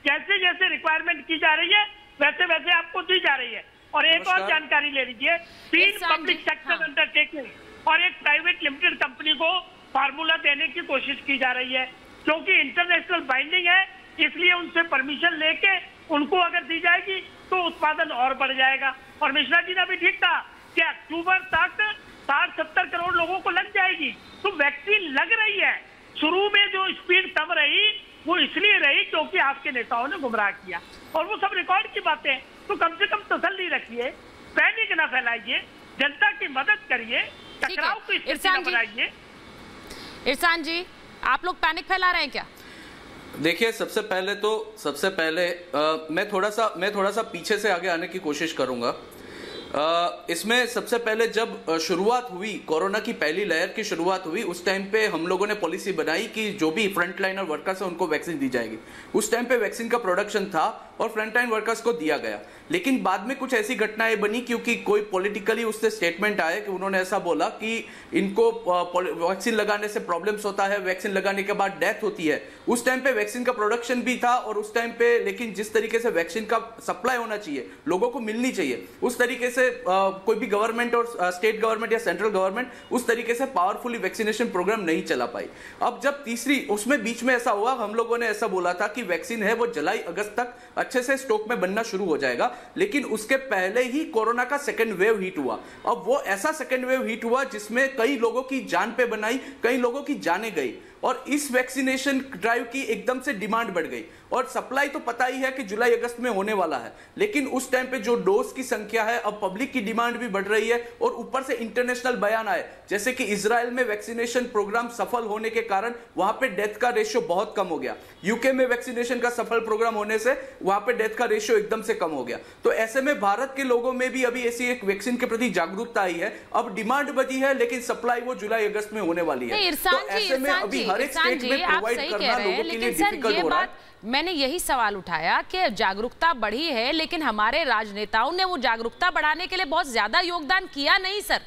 जैसे जैसे रिक्वायरमेंट की जा रही है वैसे वैसे आपको दी जा रही है। और एक और जानकारी ले लीजिए, 3 पब्लिक सेक्टर अंडरटेकिंग और एक प्राइवेट लिमिटेड कंपनी को फार्मूला देने की कोशिश की जा रही है, क्योंकि इंटरनेशनल बाइंडिंग है, इसलिए उनसे परमिशन लेके उनको अगर दी जाएगी तो उत्पादन और बढ़ जाएगा। और मिश्रा जी ने भी ठीक कहा कि अक्टूबर तक 60-70 करोड़ लोगों को लग जाएगी। तो वैक्सीन लग रही है। शुरू में जो स्पीड कम रही वो इसलिए रही क्योंकि आपके नेताओं ने गुमराह किया और वो सब रिकॉर्ड की बातें। तो कम से कम तसल्ली रखिए, पैनिक न फैलाइए, जनता की मदद करिए, टकराव की स्थिति न बनाइए। इरशान जी, आप लोग पैनिक फैला रहे हैं क्या? देखिए सबसे पहले मैं थोड़ा सा पीछे से आगे आने की कोशिश करूंगा। इसमें सबसे पहले जब शुरुआत हुई, कोरोना की पहली लहर की शुरुआत हुई, उस टाइम पे हम लोगों ने पॉलिसी बनाई कि जो भी फ्रंटलाइनर वर्कर्स है उनको वैक्सीन दी जाएगी। उस टाइम पे वैक्सीन का प्रोडक्शन था और फ्रंटलाइन वर्कर्स को दिया गया। लेकिन बाद में कुछ ऐसी घटनाएं बनी क्योंकि कोई पॉलिटिकली उससे स्टेटमेंट आया कि उन्होंने ऐसा बोला कि इनको वैक्सीन लगाने से प्रॉब्लम्स होता है, वैक्सीन लगाने के बाद डेथ होती है। उस टाइम पे वैक्सीन का प्रोडक्शन भी था और उस टाइम पे लेकिन जिस तरीके से वैक्सीन का सप्लाई होना चाहिए, लोगों को मिलनी चाहिए, उस तरीके से कोई भी गवर्नमेंट और स्टेट गवर्नमेंट या सेंट्रल गवर्नमेंट उस तरीके से पावरफुली वैक्सीनेशन प्रोग्राम नहीं चला पाई। अब जब तीसरी उसमें बीच में ऐसा हुआ, हम लोगों ने ऐसा बोला था कि वैक्सीन है वो जुलाई अगस्त तक अच्छे से स्टॉक में बनना शुरू हो जाएगा, लेकिन उसके पहले ही कोरोना का सेकंड वेव हिट हुआ। अब वो ऐसा सेकंड वेव हिट हुआ जिसमें कई लोगों की जान पे बनाई, कई लोगों की जानें गई और इस वैक्सीनेशन ड्राइव की एकदम से डिमांड बढ़ गई। और सप्लाई तो पता ही है कि जुलाई अगस्त में होने वाला है, लेकिन उस टाइम पे जो डोज की संख्या है, अब पब्लिक की डिमांड भी बढ़ रही है और ऊपर से इंटरनेशनल बयान आए जैसे कि इजराइल में वैक्सीनेशन प्रोग्राम सफल होने के कारण वहां पे डेथ का रेशियो बहुत कम हो गया। यूके में वैक्सीनेशन का सफल प्रोग्राम होने से वहां पे डेथ का रेशियो एकदम से कम हो गया। तो ऐसे में भारत के लोगों में भी अभी ऐसी एक वैक्सीन के प्रति जागरूकता आई है। अब डिमांड बढ़ी है लेकिन सप्लाई वो जुलाई अगस्त में होने वाली है। तो ऐसे में अभी हर एक स्टेट में प्रोवाइड करना लोगों के लिए डिफिकल्ट हो रहा है। मैंने यही सवाल उठाया कि जागरूकता बढ़ी है लेकिन हमारे राजनेताओं ने वो जागरूकता बढ़ाने के लिए बहुत ज्यादा योगदान किया नहीं सर।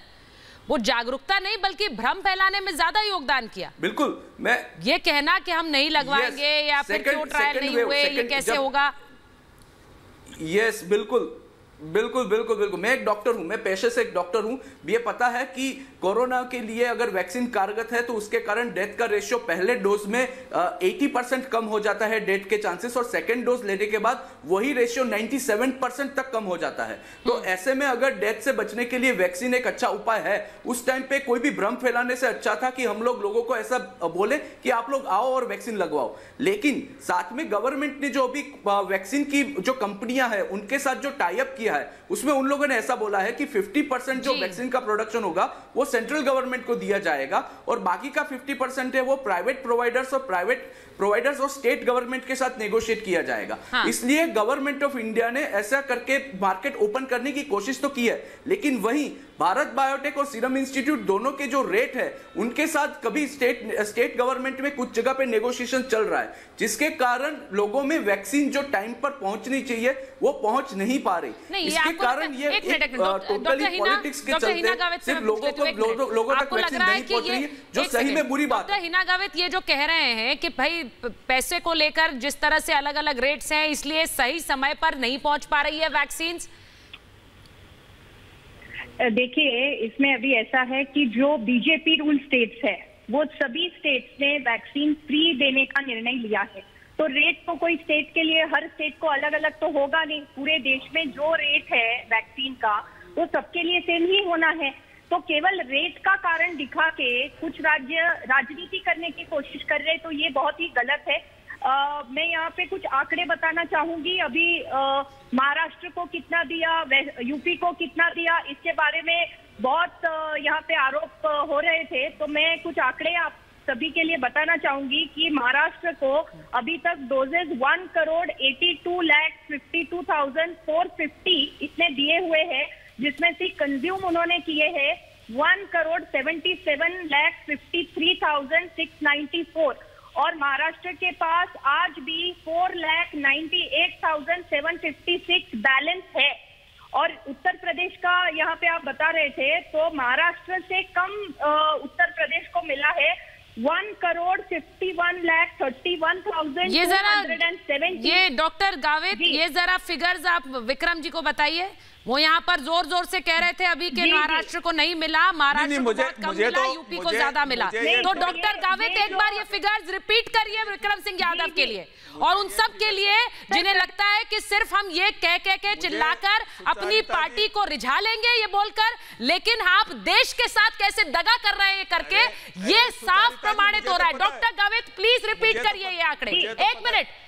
वो जागरूकता नहीं बल्कि भ्रम फैलाने में ज्यादा योगदान किया। बिल्कुल, मैं ये कहना कि हम नहीं लगवाएंगे या फिर क्यों ट्रायल नहीं हुए, ये कैसे होगा? यस, बिल्कुल बिल्कुल बिल्कुल बिल्कुल। मैं एक डॉक्टर हूं, मैं पेशे से एक डॉक्टर हूं। ये पता है कि कोरोना के लिए अगर वैक्सीन कारगर है तो उसके कारण डेथ का रेशियो पहले डोज में 80% कम हो जाता है डेथ के चांसेस, और सेकेंड डोज लेने के बाद वही रेशियो 97% तक कम हो जाता है। तो ऐसे में अगर डेथ से बचने के लिए वैक्सीन एक अच्छा उपाय है, उस टाइम पे कोई भी भ्रम फैलाने से अच्छा था कि हम लोगों को ऐसा बोले कि आप लोग आओ और वैक्सीन लगवाओ। लेकिन साथ में गवर्नमेंट ने जो अभी वैक्सीन की जो कंपनियां हैं उनके साथ जो टाई अप किया है, उसमें उन लोगों ने ऐसा बोला है कि 50% जो वैक्सीन का प्रोडक्शन होगा वो सेंट्रल गवर्नमेंट को दिया जाएगा और बाकी का 50% है वो प्राइवेट प्रोवाइडर्स और स्टेट गवर्नमेंट के साथ नेगोशिएट किया जाएगा। हाँ। इसलिए गवर्नमेंट ऑफ इंडिया ने ऐसा करके मार्केट ओपन करने की कोशिश तो की है, लेकिन वहीं भारत बायोटेक और सीरम इंस्टीट्यूट दोनों के जो रेट है उनके साथ कभी स्टेट गवर्नमेंट में कुछ जगह पे नेगोशिएशन चल रहा है, जिसके कारण लोगों में वैक्सीन जो टाइम पर पहुंचनी चाहिए वो पहुंच नहीं पा रही। इसके कारण ये टोटली पॉलिटिक्स के चलते सिर्फ लोगों तक वैक्सीन नहीं पहुंच रही है, जो सही में बुरी बात है। हिना गावित ये जो कह रहे हैं कि भाई पैसे को लेकर जिस तरह से अलग अलग रेट्स हैं इसलिए सही समय पर नहीं पहुंच पा रही है वैक्सीन। देखिए, इसमें अभी ऐसा है कि जो बीजेपी रूल स्टेट्स है वो सभी स्टेट्स ने वैक्सीन फ्री देने का निर्णय लिया है, तो रेट तो कोई स्टेट के लिए, हर स्टेट को अलग अलग तो होगा नहीं। पूरे देश में जो रेट है वैक्सीन का वो सबके लिए सेम ही होना है। तो केवल रेट का कारण दिखा के कुछ राज्य राजनीति करने की कोशिश कर रहे, तो ये बहुत ही गलत है। मैं यहाँ पे कुछ आंकड़े बताना चाहूंगी। अभी महाराष्ट्र को कितना दिया, यूपी को कितना दिया, इसके बारे में बहुत यहाँ पे आरोप हो रहे थे, तो मैं कुछ आंकड़े आप सभी के लिए बताना चाहूंगी कि महाराष्ट्र को अभी तक डोजेज 1,82,52,450 इतने दिए हुए हैं, जिसमें से कंज्यूम उन्होंने किए हैं 1,77,53,694 और महाराष्ट्र के पास आज भी 4,98,756 बैलेंस है। और उत्तर प्रदेश का यहाँ पे आप बता रहे थे, तो महाराष्ट्र से कम उत्तर प्रदेश को मिला है 1,51,31,270। ये डॉक्टर गावित, ये जरा फिगर्स आप विक्रम जी को बताइए। वो यहाँ पर जोर जोर से कह रहे थे अभी कि महाराष्ट्र को नहीं मिला, महाराष्ट्र को बहुत कम मिला, यूपी को ज्यादा मिला। तो डॉक्टर गावित एक बार ये फिगर्स रिपीट करिए विक्रम सिंह यादव के लिए और उन सब के लिए जिन्हें लगता है कि सिर्फ हम ये कह के चिल्लाकर अपनी पार्टी को रिझा लेंगे ये बोलकर, लेकिन आप देश के साथ कैसे दगा कर रहे हैं करके ये साफ प्रमाणित हो रहा है। डॉक्टर गावित प्लीज रिपीट करिए ये आंकड़े।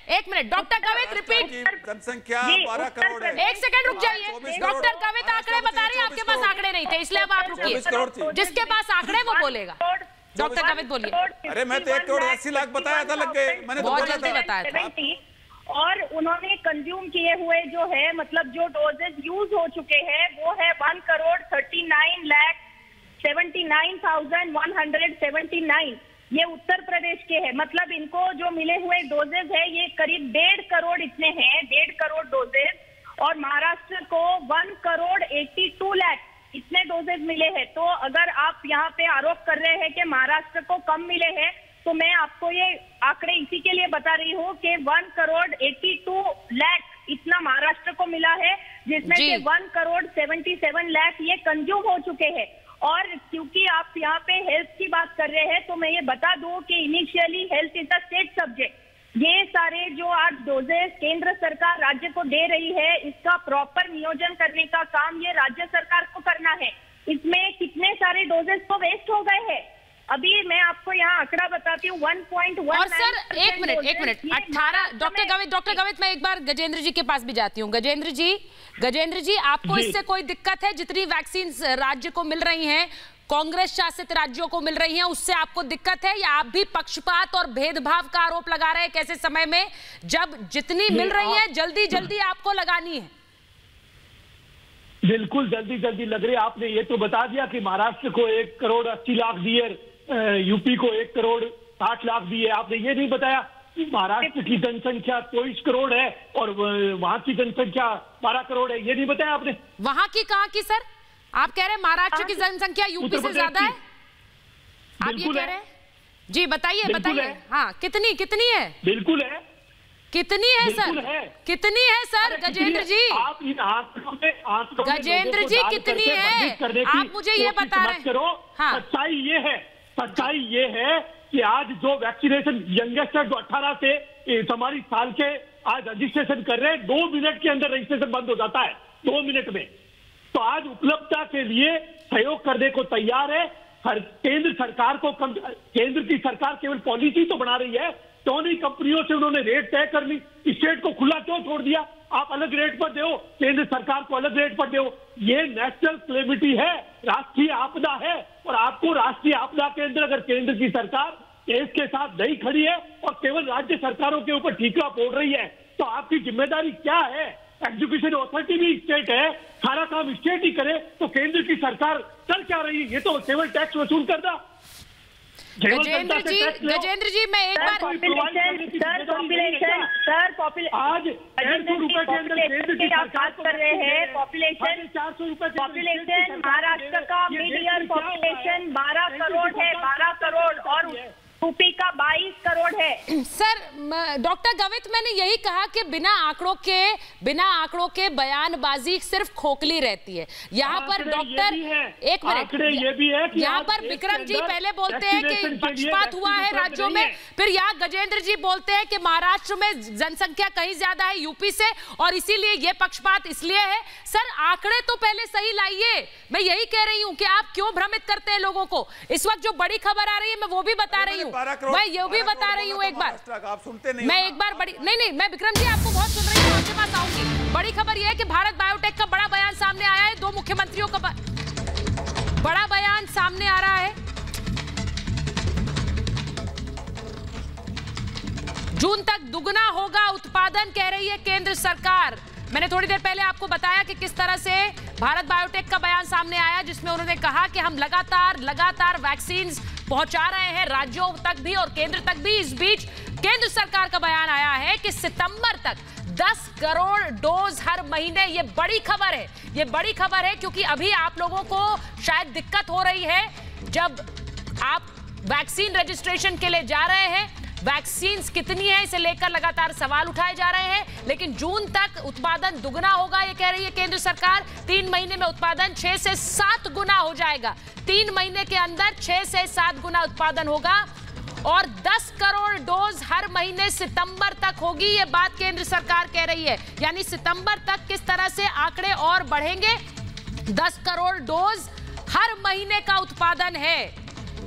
एक मिनट डॉक्टर गावित रिपीट। जनसंख्या 12 करोड़ है। एक सेकंड रुक जाइए। डॉक्टर गावित आंकड़े बता रहे हैं, आपके पास आंकड़े नहीं थे इसलिए अब आप रुकिए। जिसके पास आंकड़े वो बोलेगा। डॉक्टर गावित बोलिए। अरे मैं तो 1,80,00,000 बताया था, लग गए, मैंने बहुत जल्दी बताया था। और उन्होंने कंज्यूम किए हुए जो है, मतलब जो डोजेज यूज हो चुके हैं वो है 1,39,79,179। ये उत्तर प्रदेश के हैं, मतलब इनको जो मिले हुए डोजेज है ये करीब 1.5 करोड़ इतने हैं, 1.5 करोड़ डोजेज। और महाराष्ट्र को 1,82,00,000 इतने डोजेज मिले हैं। तो अगर आप यहाँ पे आरोप कर रहे हैं कि महाराष्ट्र को कम मिले हैं, तो मैं आपको ये आंकड़े इसी के लिए बता रही हूँ कि 1,82,00,000 इतना महाराष्ट्र को मिला है, जिसमें से 1,77,00,000 ये कंज्यूम हो चुके हैं। और क्योंकि आप यहाँ पे हेल्थ की बात कर रहे हैं, तो मैं ये बता दूं कि initially health is the state subject. ये सारे जो आज डोजेस केंद्र सरकार राज्य को दे रही है, इसका प्रॉपर नियोजन करने का काम ये राज्य सरकार को करना है। इसमें कितने सारे डोजेस तो वेस्ट हो गए हैं। अभी मैं आपको यहाँ आंकड़ा बताती हूँ 1.1। और सर एक मिनट 18 डॉक्टर गावित मैं एक बार गजेंद्र जी के पास भी जाती हूँ। गजेंद्र जी आपको इससे कोई दिक्कत है? जितनी वैक्सीन राज्य को मिल रही हैं, कांग्रेस शासित राज्यों को मिल रही हैं, उससे आपको दिक्कत है या आप भी पक्षपात और भेदभाव का आरोप लगा रहे हैं? कैसे समय में जब जितनी मिल रही है जल्दी आपको लगानी है? बिल्कुल जल्दी लग रही है। आपने ये तो बता दिया कि महाराष्ट्र को 1,80,00,000 दिए, यूपी को 1,60,00,000 दिए। आपने ये नहीं बताया कि महाराष्ट्र की जनसंख्या 24 करोड़ है और वहां की जनसंख्या 12 करोड़ है। ये नहीं बताया आपने। वहां की कहाँ की सर? आप कह रहे हैं महाराष्ट्र की जनसंख्या यूपी से ज्यादा है, आप ये कह रहे हैं? जी बताइए। हाँ कितनी है? बिल्कुल है। कितनी है सर? कितनी है सर गजेंद्र जी? आप इन आंकड़ों गजेंद्र जी कितनी है? आप मुझे ये बता रहे हैं। हाँ। सच्चाई ये है कि आज जो वैक्सीनेशन यंगेस्ट 18 से 44 साल के आज रजिस्ट्रेशन कर रहे हैं, 2 मिनट के अंदर रजिस्ट्रेशन बंद हो जाता है, 2 मिनट में। तो आज उपलब्धता के लिए सहयोग करने को तैयार है। केंद्र की सरकार केवल पॉलिसी तो बना रही है, क्यों नहीं कंपनियों से उन्होंने रेट तय कर ली? स्टेट को खुला क्यों छोड़ दिया? आप अलग रेट पर दो, केंद्र सरकार को अलग रेट पर दो। ये नेशनल क्लेमिटी है, राष्ट्रीय आपदा है, और आपको राष्ट्रीय आपदा के अंदर अगर केंद्र की सरकार केस के साथ नहीं खड़ी है और केवल राज्य सरकारों के ऊपर ठीकरा फोड़ रही है, तो आपकी जिम्मेदारी क्या है? एग्जीक्यूशन अथॉरिटी भी स्टेट है, सारा काम स्टेट ही करे, तो केंद्र की सरकार कर क्या रही है? ये तो केवल टैक्स वसूल करना। गजेंद्र जी मैं एक बार आज 150 रुपए के अंदर केंद्र की सरकार कर रहे हैं। पॉपुलेशन 400 रुपए पॉपुलेशन महाराष्ट्र का मिड ईयर पॉपुलेशन 12 करोड़ है, 12 करोड़, और यूपी का 22 करोड़ है। सर डॉक्टर गवित, मैंने यही कहा कि बिना आंकड़ों के बयानबाजी सिर्फ खोखली रहती है। यहाँ पर डॉक्टर एक मिनट, ये भी है कि यहाँ पर विक्रम जी पहले बोलते हैं कि पक्षपात हुआ है राज्यों में, फिर यहाँ गजेंद्र जी बोलते हैं कि महाराष्ट्र में जनसंख्या कहीं ज्यादा है यूपी से और इसीलिए ये पक्षपात इसलिए है। सर आंकड़े तो पहले सही लाइए। मैं यही कह रही हूँ कि आप क्यों भ्रमित करते हैं लोगों को। इस वक्त जो बड़ी खबर आ रही है मैं वो भी बता रही हूँ, मैं ये भी बता रही हूँ। एक बार आप सुनते नहीं, मैं एक बार नहीं, मैं विक्रम जी आपको बहुत सुन रही हूँ, आपके पास आऊंगी। बड़ी खबर यह है कि भारत बायोटेक का बड़ा बयान सामने आया है। 2 मुख्यमंत्रियों का बड़ा बयान सामने आ रहा है। जून तक दुगना होगा उत्पादन, कह रही है केंद्र सरकार। मैंने थोड़ी देर पहले आपको बताया कि किस तरह से भारत बायोटेक का बयान सामने आया, जिसमें उन्होंने कहा कि हम लगातार वैक्सीन पहुंचा रहे हैं राज्यों तक भी और केंद्र तक भी। इस बीच केंद्र सरकार का बयान आया है कि सितंबर तक 10 करोड़ डोज हर महीने। ये बड़ी खबर है, ये बड़ी खबर है, क्योंकि अभी आप लोगों को शायद दिक्कत हो रही है जब आप वैक्सीन रजिस्ट्रेशन के लिए जा रहे हैं। वैक्सीन कितनी है इसे लेकर लगातार सवाल उठाए जा रहे हैं, लेकिन जून तक उत्पादन दुगना होगा, ये कह रही है केंद्र सरकार। 3 महीने में उत्पादन 6 से 7 गुना हो जाएगा। 3 महीने के अंदर 6 से 7 गुना उत्पादन होगा और 10 करोड़ डोज हर महीने सितंबर तक होगी। ये बात केंद्र सरकार कह रही है। यानी सितंबर तक किस तरह से आंकड़े और बढ़ेंगे। 10 करोड़ डोज हर महीने का उत्पादन है।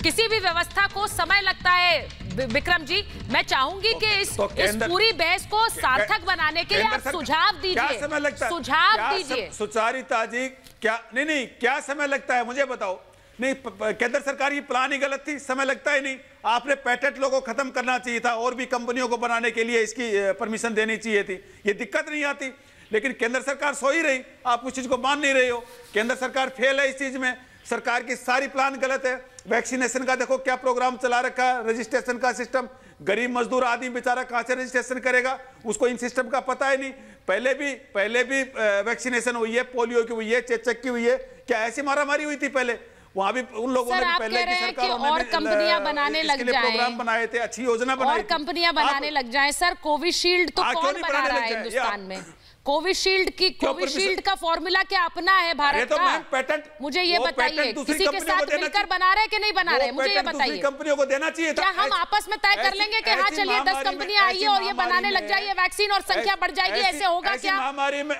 किसी भी व्यवस्था को समय लगता है विक्रम जी। मैं चाहूंगी कि इस पूरी बहस को सार्थक बनाने के लिए आप सुझाव दीजिए। क्या समय लगता है? सुझाव दीजिए। सुचारिता जी, क्या नहीं क्या समय लगता है मुझे बताओ। नहीं, केंद्र सरकार की प्लान ही गलत थी, समय लगता ही नहीं। आपने पेटेंट लोगों को खत्म करना चाहिए था और भी कंपनियों को बनाने के लिए इसकी परमिशन देनी चाहिए थी, ये दिक्कत नहीं आती। लेकिन केंद्र सरकार सो ही रही, आप उस चीज को मान नहीं रहे हो। केंद्र सरकार फेल है इस चीज में, सरकार की सारी प्लान गलत है। वैक्सीनेशन का देखो क्या प्रोग्राम चला रखा है, रजिस्ट्रेशन का सिस्टम। गरीब मजदूर आदमी बेचारा कहां से रजिस्ट्रेशन करेगा, उसको इन सिस्टम का पता ही नहीं। पहले भी वैक्सीनेशन हुई है, पोलियो की हुई है, चेचक की हुई है, क्या ऐसी मारामारी हुई थी पहले? वहां भी उन लोगों ने पहले की सरकारों ने और कंपनियां बनाने लग जाएं, प्रोग्राम बनाए थे, अच्छी योजना बनाई और कंपनियां बनाने लग जाएं। सर कोविशील्ड तो कौन बना रहा है हिंदुस्तान में? कोविशील्ड का फॉर्मूला क्या अपना है भारत का? मुझे ये बताइए, किसी के साथ मिलकर बना रहे कि नहीं बना रहे, मुझे ये बताइए। कंपनियों को देना चाहिए था। क्या हम आपस में तय कर लेंगे कि हाँ चलिए 10 कंपनियां आइए और ये बनाने लग जाइए वैक्सीन और संख्या बढ़ जाएगी, ऐसे होगा क्या?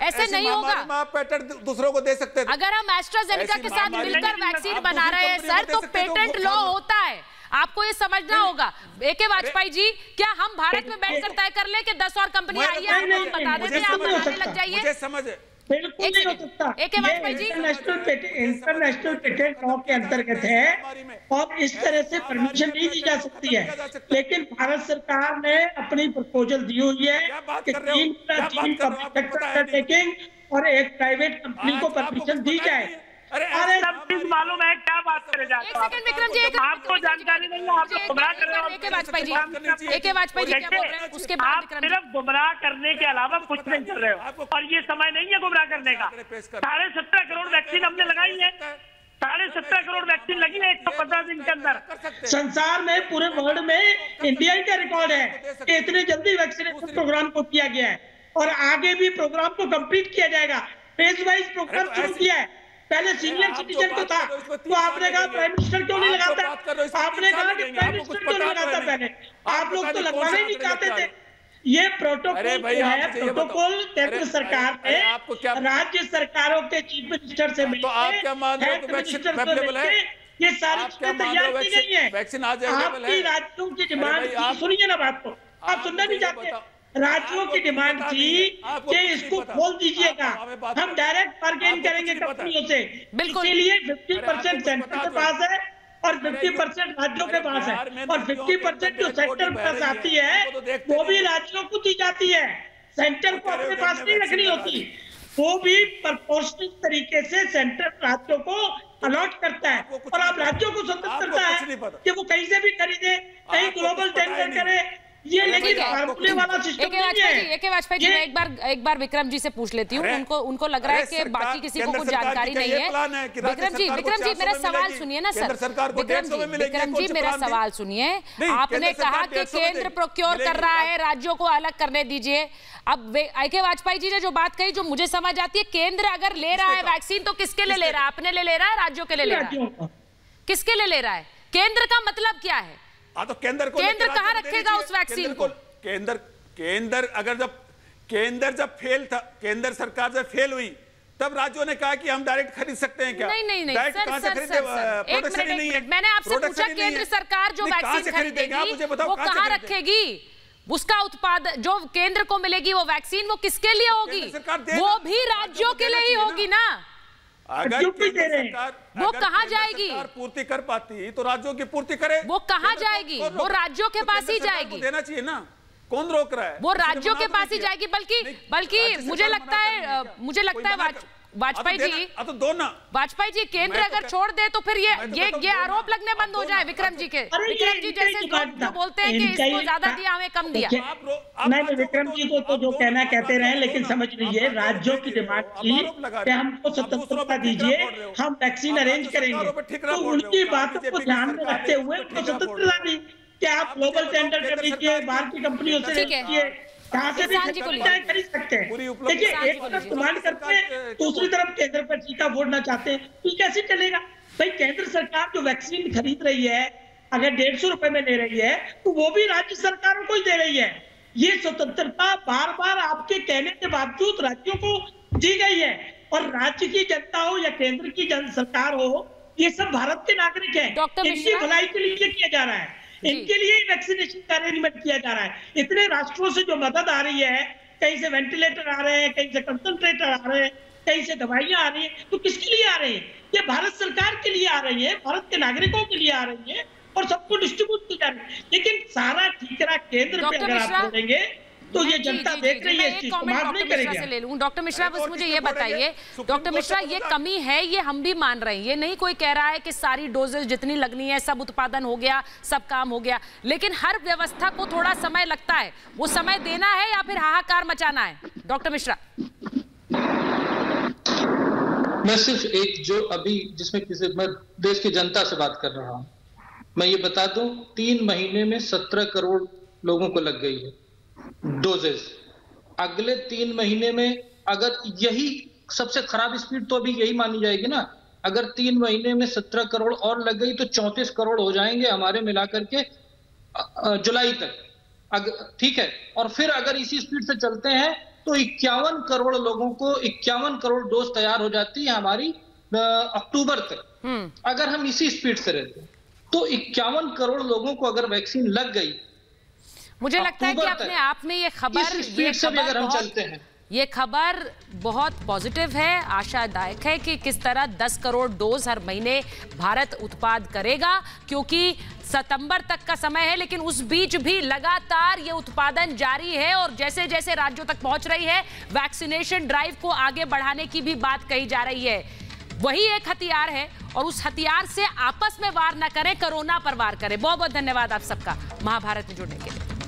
ऐसे नहीं होगा। पेटेंट दूसरों को दे सकते थे। अगर हम एस्ट्राजेनेका के साथ मिलकर वैक्सीन बना रहे हैं सर, तो पेटेंट लॉ होता है, आपको ये समझना होगा। ए.के. वाजपेयी जी, क्या हम भारत में बैठकर तय कर ले कि 10 और कंपनियां आइए, आपको बता देते हैं, आप बनाने लग जाइए? मुझे समझ बिल्कुल नहीं हो सकता। A K. Vajpayee ji, international patent law के अंतर्गत है और इस तरह से परमिशन नहीं दी जा सकती है। लेकिन भारत सरकार ने अपनी प्रपोजल दी हुई है कि 3 अंडरटेकिंग और एक प्राइवेट कंपनी को परमिशन दी जाए। अरे सब चीज मालूम है, क्या बात करे जाते हैं? एक सेकंड विक्रम जी, आपको जानकारी नहीं है, आप गुमराह कर रहे हो। ए.के. वाजपेयी जी क्या बोल रहे हैं? उसके बाद आप सिर्फ गुमराह करने के अलावा कुछ नहीं कर रहे हो, और ये समय नहीं है गुमराह करने का। 17.5 करोड़ वैक्सीन हमने लगाई है, 17.5 करोड़ वैक्सीन लगी है 115 दिन के अंदर। संसार में, पूरे वर्ल्ड में इंडिया ही का रिकॉर्ड है कि इतनी जल्दी वैक्सीनेशन प्रोग्राम को किया गया है और आगे भी प्रोग्राम को कंप्लीट किया जाएगा। फेज वाइज प्रोग्राम शुरू किया है। पहले सीनियर सिटीजन को था, तो आपने कहा प्राइम मिनिस्टर क्यों नहीं लगाता? आपने कहा कि प्राइम मिनिस्टर क्यों नहीं लगाता? पहले आप लोग तो लगवाना ही नहीं चाहते थे। ये प्रोटोकॉल है, प्रोटोकॉल केंद्र सरकार ने राज्य सरकारों के चीफ मिनिस्टर से मिलकर ये सारी चीजें तैयार की गई है। आपकी राज्यों की डिमांड, सुनिए ना बात को, आप सुनना नहीं चाहते? राज्यों की डिमांड थी कि इसको खोल दीजिएगा, हम डायरेक्ट बार्गेन करेंगे कंपनियों से, इसीलिए 50% सेंटर के पास है और 50% राज्यों के पास है, और 50% जो सेंटर के पास आती है वो भी राज्यों को दी जाती है, सेंटर को अपने पास नहीं रखनी होती, वो भी प्रोपोर्शनल तरीके से सेंटर राज्यों को अलॉट करता है, और आप राज्यों को स्वतंत्रता है कि वो कहीं से भी खरीदे, कहीं ग्लोबल टेंडर करे, ये लेकिन फार्मूले वाला सिस्टम नहीं है। एके वाजपेयी जी, मैं एक बार विक्रम जी से पूछ लेती हूँ, उनको लग रहा है कि बाकी किसी को कुछ जानकारी नहीं है। विक्रम जी मेरा सवाल सुनिए ना सर, विक्रम जी मेरा सवाल सुनिए। आपने कहा कि केंद्र प्रोक्योर कर रहा है, राज्यों को अलग करने दीजिए। अब एके वाजपेयी जी ने जो बात कही, जो मुझे समझ आती है, केंद्र अगर ले रहा है वैक्सीन तो किसके लिए ले रहा है? अपने लिए ले रहा है, राज्यों के लिए ले रहा है? किसके लिए ले रहा है? केंद्र का मतलब क्या है? तो केंद्र कहां रखेगा उस वैक्सीन को? केंद्र अगर जब फेल था, केंद्र सरकार जब फेल हुई, तब राज्यों ने कहा कि हम डायरेक्ट खरीद सकते हैं क्या? नहीं सर, मैंने आपसे पूछा केंद्र सरकार जो वैक्सीन खरीदेगी वो कहां रखेगी? उसका उत्पादन जो केंद्र को मिलेगी वो वैक्सीन, वो किसके लिए होगी? वो भी राज्यों के लिए ही होगी ना। अगर सरकार वो कहां जाएगी? पूर्ति कर पाती तो राज्यों की पूर्ति करे। वो कहां जाएगी? वो राज्यों के पास ही जाएगी। देना चाहिए ना, कौन रोक रहा है? वो राज्यों के पास ही जाएगी। बल्कि मुझे लगता है वाजपेयी जी, तो दो ना वाजपेयी जी, केंद्र अगर छोड़ दे तो फिर ये आरोप लगने बंद हो जाए विक्रम जी के। विक्रम जी जैसे जो बोलते हैं कि इसको ज्यादा दिया, हमें कम दिया। नहीं, विक्रम जी को तो जो कहना कहते रहे, लेकिन समझ लीजिए राज्यों की डिमांड थी कि हमको स्वतंत्रता दीजिए, हम वैक्सीन अरेंज करेंगे, तो उनकी बातों को ध्यान में रखते हुए उनको स्वतंत्रता दी कि आप ग्लोबल टेंडर कर लीजिए, बाहर की कंपनियों से लीजिए, कहां से भी खरीद सकते हैं। देखिए, एक तरफ डिमांड करते हैं, दूसरी तरफ केंद्र पर टीका फोड़ना चाहते हैं, तो कैसे चलेगा भाई? केंद्र सरकार जो वैक्सीन खरीद रही है, अगर 150 रुपए में ले रही है, तो वो भी राज्य सरकारों को ही दे रही है। ये स्वतंत्रता बार बार आपके कहने के बावजूद राज्यों को दी गई है, और राज्य की जनता हो या केंद्र की सरकार हो, ये सब भारत के नागरिक है, इनकी भलाई के लिए किया जा रहा है, इनके लिए वैक्सीनेशन का अरेंजमेंट किया जा रहा है। इतने राष्ट्रों से जो मदद आ रही है, कहीं से वेंटिलेटर आ रहे हैं, कहीं से कंसंट्रेटर आ रहे हैं, कहीं से दवाइयां आ रही हैं, तो किसके लिए आ रही है? ये भारत सरकार के लिए आ रही है, भारत के नागरिकों के लिए आ रही है, और सबको डिस्ट्रीब्यूट की जा रही है। लेकिन सारा ठीकरा केंद्र पे अगर आप छोड़ेंगे तो ये जनता देख रही है, इस चीज को माफ नहीं करेगी। ले लूं डॉक्टर मिश्रा, बस मुझे ये बताइए डॉक्टर मिश्रा, ये कमी है, ये हम भी मान रहे हैं, ये नहीं कोई कह रहा है कि सारी डोजेस जितनी लगनी है सब उत्पादन हो गया, सब काम हो गया, लेकिन हर व्यवस्था को थोड़ा समय लगता है, वो समय देना है या फिर हाहाकार मचाना है? डॉक्टर मिश्रा, मैं सिर्फ एक जो अभी जिसमें मैं देश की जनता से बात कर रहा हूं, मैं ये बता दूं, 3 महीने में 17 करोड़ लोगों को लग गई है डोजेस। अगले 3 महीने में अगर यही सबसे खराब स्पीड तो अभी यही मानी जाएगी ना, अगर 3 महीने में 17 करोड़ और लग गई तो 34 करोड़ हो जाएंगे हमारे मिलाकर के जुलाई तक, ठीक है। और फिर अगर इसी स्पीड से चलते हैं तो 51 करोड़ लोगों को 51 करोड़ डोज तैयार हो जाती है हमारी अक्टूबर तक। अगर हम इसी स्पीड से रहते तो 51 करोड़ लोगों को अगर वैक्सीन लग गई, मुझे लगता है कि अपने आप में ये खबर बहुत पॉजिटिव है, आशादायक है कि किस तरह 10 करोड़ डोज हर महीने भारत उत्पाद करेगा, क्योंकि सितंबर तक का समय है, लेकिन उस बीच भी लगातार ये उत्पादन जारी है और जैसे जैसे राज्यों तक पहुंच रही है, वैक्सीनेशन ड्राइव को आगे बढ़ाने की भी बात कही जा रही है। वही एक हथियार है और उस हथियार से आपस में वार न करें, कोरोना पर वार करें। बहुत बहुत धन्यवाद आप सबका महाभारत में जुड़ने के लिए।